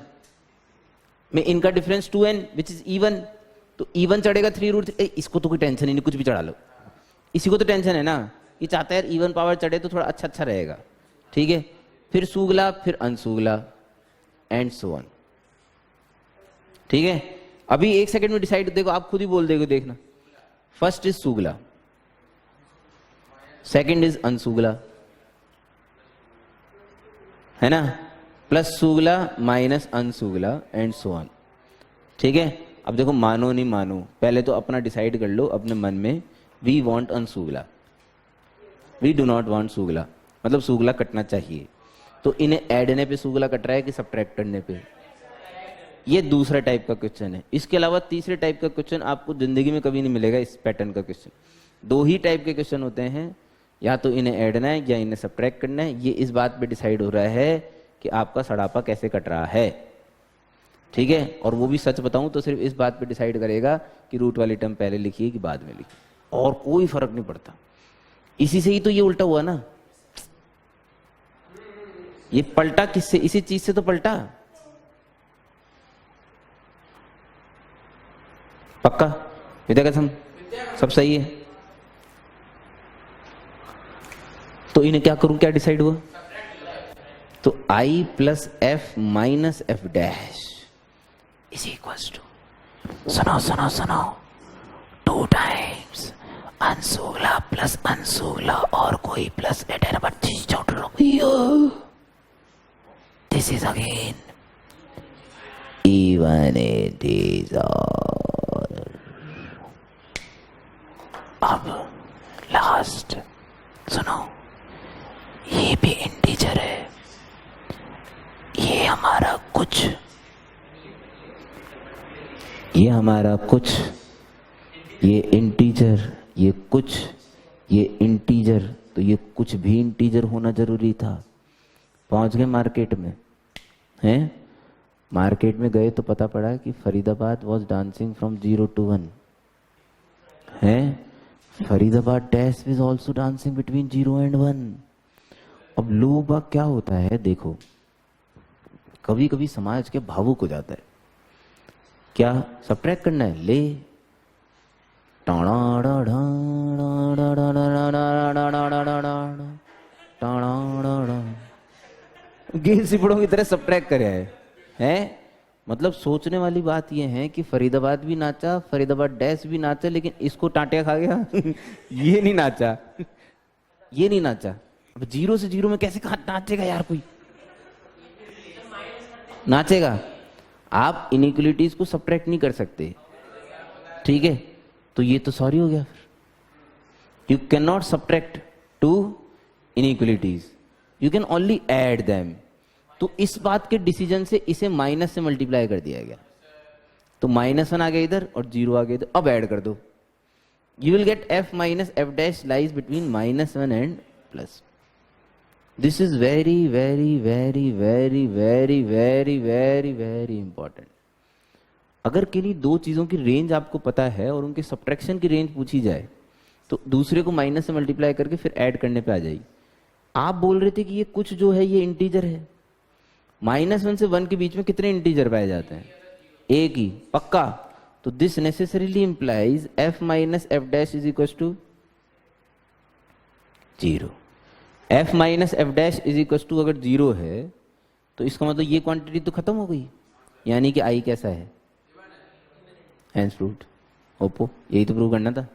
में इनका difference 2n which is even, तो इवन चढ़ेगा 3√3। इसको तो कोई टेंशन ही नहीं, कुछ भी चढ़ा लो, इसी को तो टेंशन है ना। ये चाहता है इवन पावर चढ़े तो थोड़ा अच्छा रहेगा, ठीक है। फिर सूगला, फिर अनसूगला एंड सो ऑन, ठीक है। अभी 1 सेकंड में डिसाइड, देखो आप खुद ही बोल देगे, देखना। फर्स्ट इज सूगला, सेकंड इज अनसूगला, है ना, प्लस सूगला माइनस अनसूगला एंड सो ऑन, ठीक है। अब देखो मानो नहीं मानो, पहले तो अपना डिसाइड कर लो अपने मन में, वी वॉन्ट अनसुगला, वी डू नॉट वॉन्ट सुगला, मतलब सुगला कटना चाहिए। तो इन्हें ऐडने पे सुगला कट रहा है कि सब्ट्रैक्ट करने पे? ये दूसरा टाइप का क्वेश्चन है। इसके अलावा तीसरे टाइप का क्वेश्चन आपको जिंदगी में कभी नहीं मिलेगा इस पैटर्न का क्वेश्चन। दो ही टाइप के क्वेश्चन होते हैं, या तो इन्हें ऐडना है या इन्हें सब्ट्रैक्ट करना है। ये इस बात पे डिसाइड हो रहा है कि आपका सड़ापा कैसे कट रहा है, ठीक है। और वो भी सच बताऊं तो सिर्फ इस बात पे डिसाइड करेगा कि रूट वाली टर्म पहले लिखी है कि बाद में लिखी, और कोई फर्क नहीं पड़ता। इसी से ही तो ये उल्टा हुआ ना, ये पलटा किससे? इसी चीज से तो पलटा। पक्का विद्या कसम सब सही है। तो इन्हें क्या करूं, क्या डिसाइड हुआ? तो I plus F minus F dash is equal to, सुनो सुनो सुनो, 2 टाइम्स अनसुगला प्लस अनसुगला और कोई प्लस एडर बच्ची छोड़ लो। This is again even it is all. अब लास्ट सुनो, ये भी इंटीजर है, ये हमारा कुछ, ये हमारा कुछ, ये इंटीजर, ये कुछ, ये इंटीजर। तो ये कुछ भी इंटीजर होना जरूरी था। पहुंच गए मार्केट में, हैं? मार्केट में गए तो पता पड़ा कि Faridabad was dancing from 0 to 1, हैं? Faridabad dash is also dancing between 0 and 1। अब लोग बाग क्या होता है, देखो कभी कभी समाज के भावुक हो जाता है। क्या सब्ट्रैक्ट करना है? ले गेल सिपड़ों की तरह सब्ट्रैक्ट करे है। मतलब सोचने वाली बात यह है कि फरीदाबाद भी नाचा, फरीदाबाद डैश भी नाचा, लेकिन इसको टांटिया खा गया ये नहीं नाचा, ये नहीं नाचा। अब 0 से 0 में कैसे नाचेगा यार, कोई नाचेगा? आप इनइक्वलिटीज को सब्ट्रैक्ट नहीं कर सकते, ठीक है। तो ये तो सॉरी हो गया फिर। You can not subtract 2 inequalities, you can only add them. तो इस बात के डिसीजन से इसे माइनस से मल्टीप्लाई कर दिया गया। तो -1 आ गया इधर और 0 आ गया इधर। अब ऐड कर दो, you will get f minus F dash lies between -1 and plus. This is very very very very very very very very important. अगर किन्हीं दो चीजों की रेंज आपको पता है और उनके सब्ट्रैक्शन की रेंज पूछी जाए तो दूसरे को माइनस से मल्टीप्लाई करके फिर ऐड करने पे आ जाएगी। आप बोल रहे थे कि ये कुछ जो है ये इंटीजर है। -1 से 1 के बीच में कितने इंटीजर पाए जाते हैं? एक ही, पक्का। तो this necessarily implies f minus F dash is equal to 0। f minus F dash is equal to अगर 0 है तो इसका मतलब ये क्वांटिटी तो खत्म हो गई, यानी कि I कैसा है? Hence proved. ओप्पो, यही तो प्रूव करना था।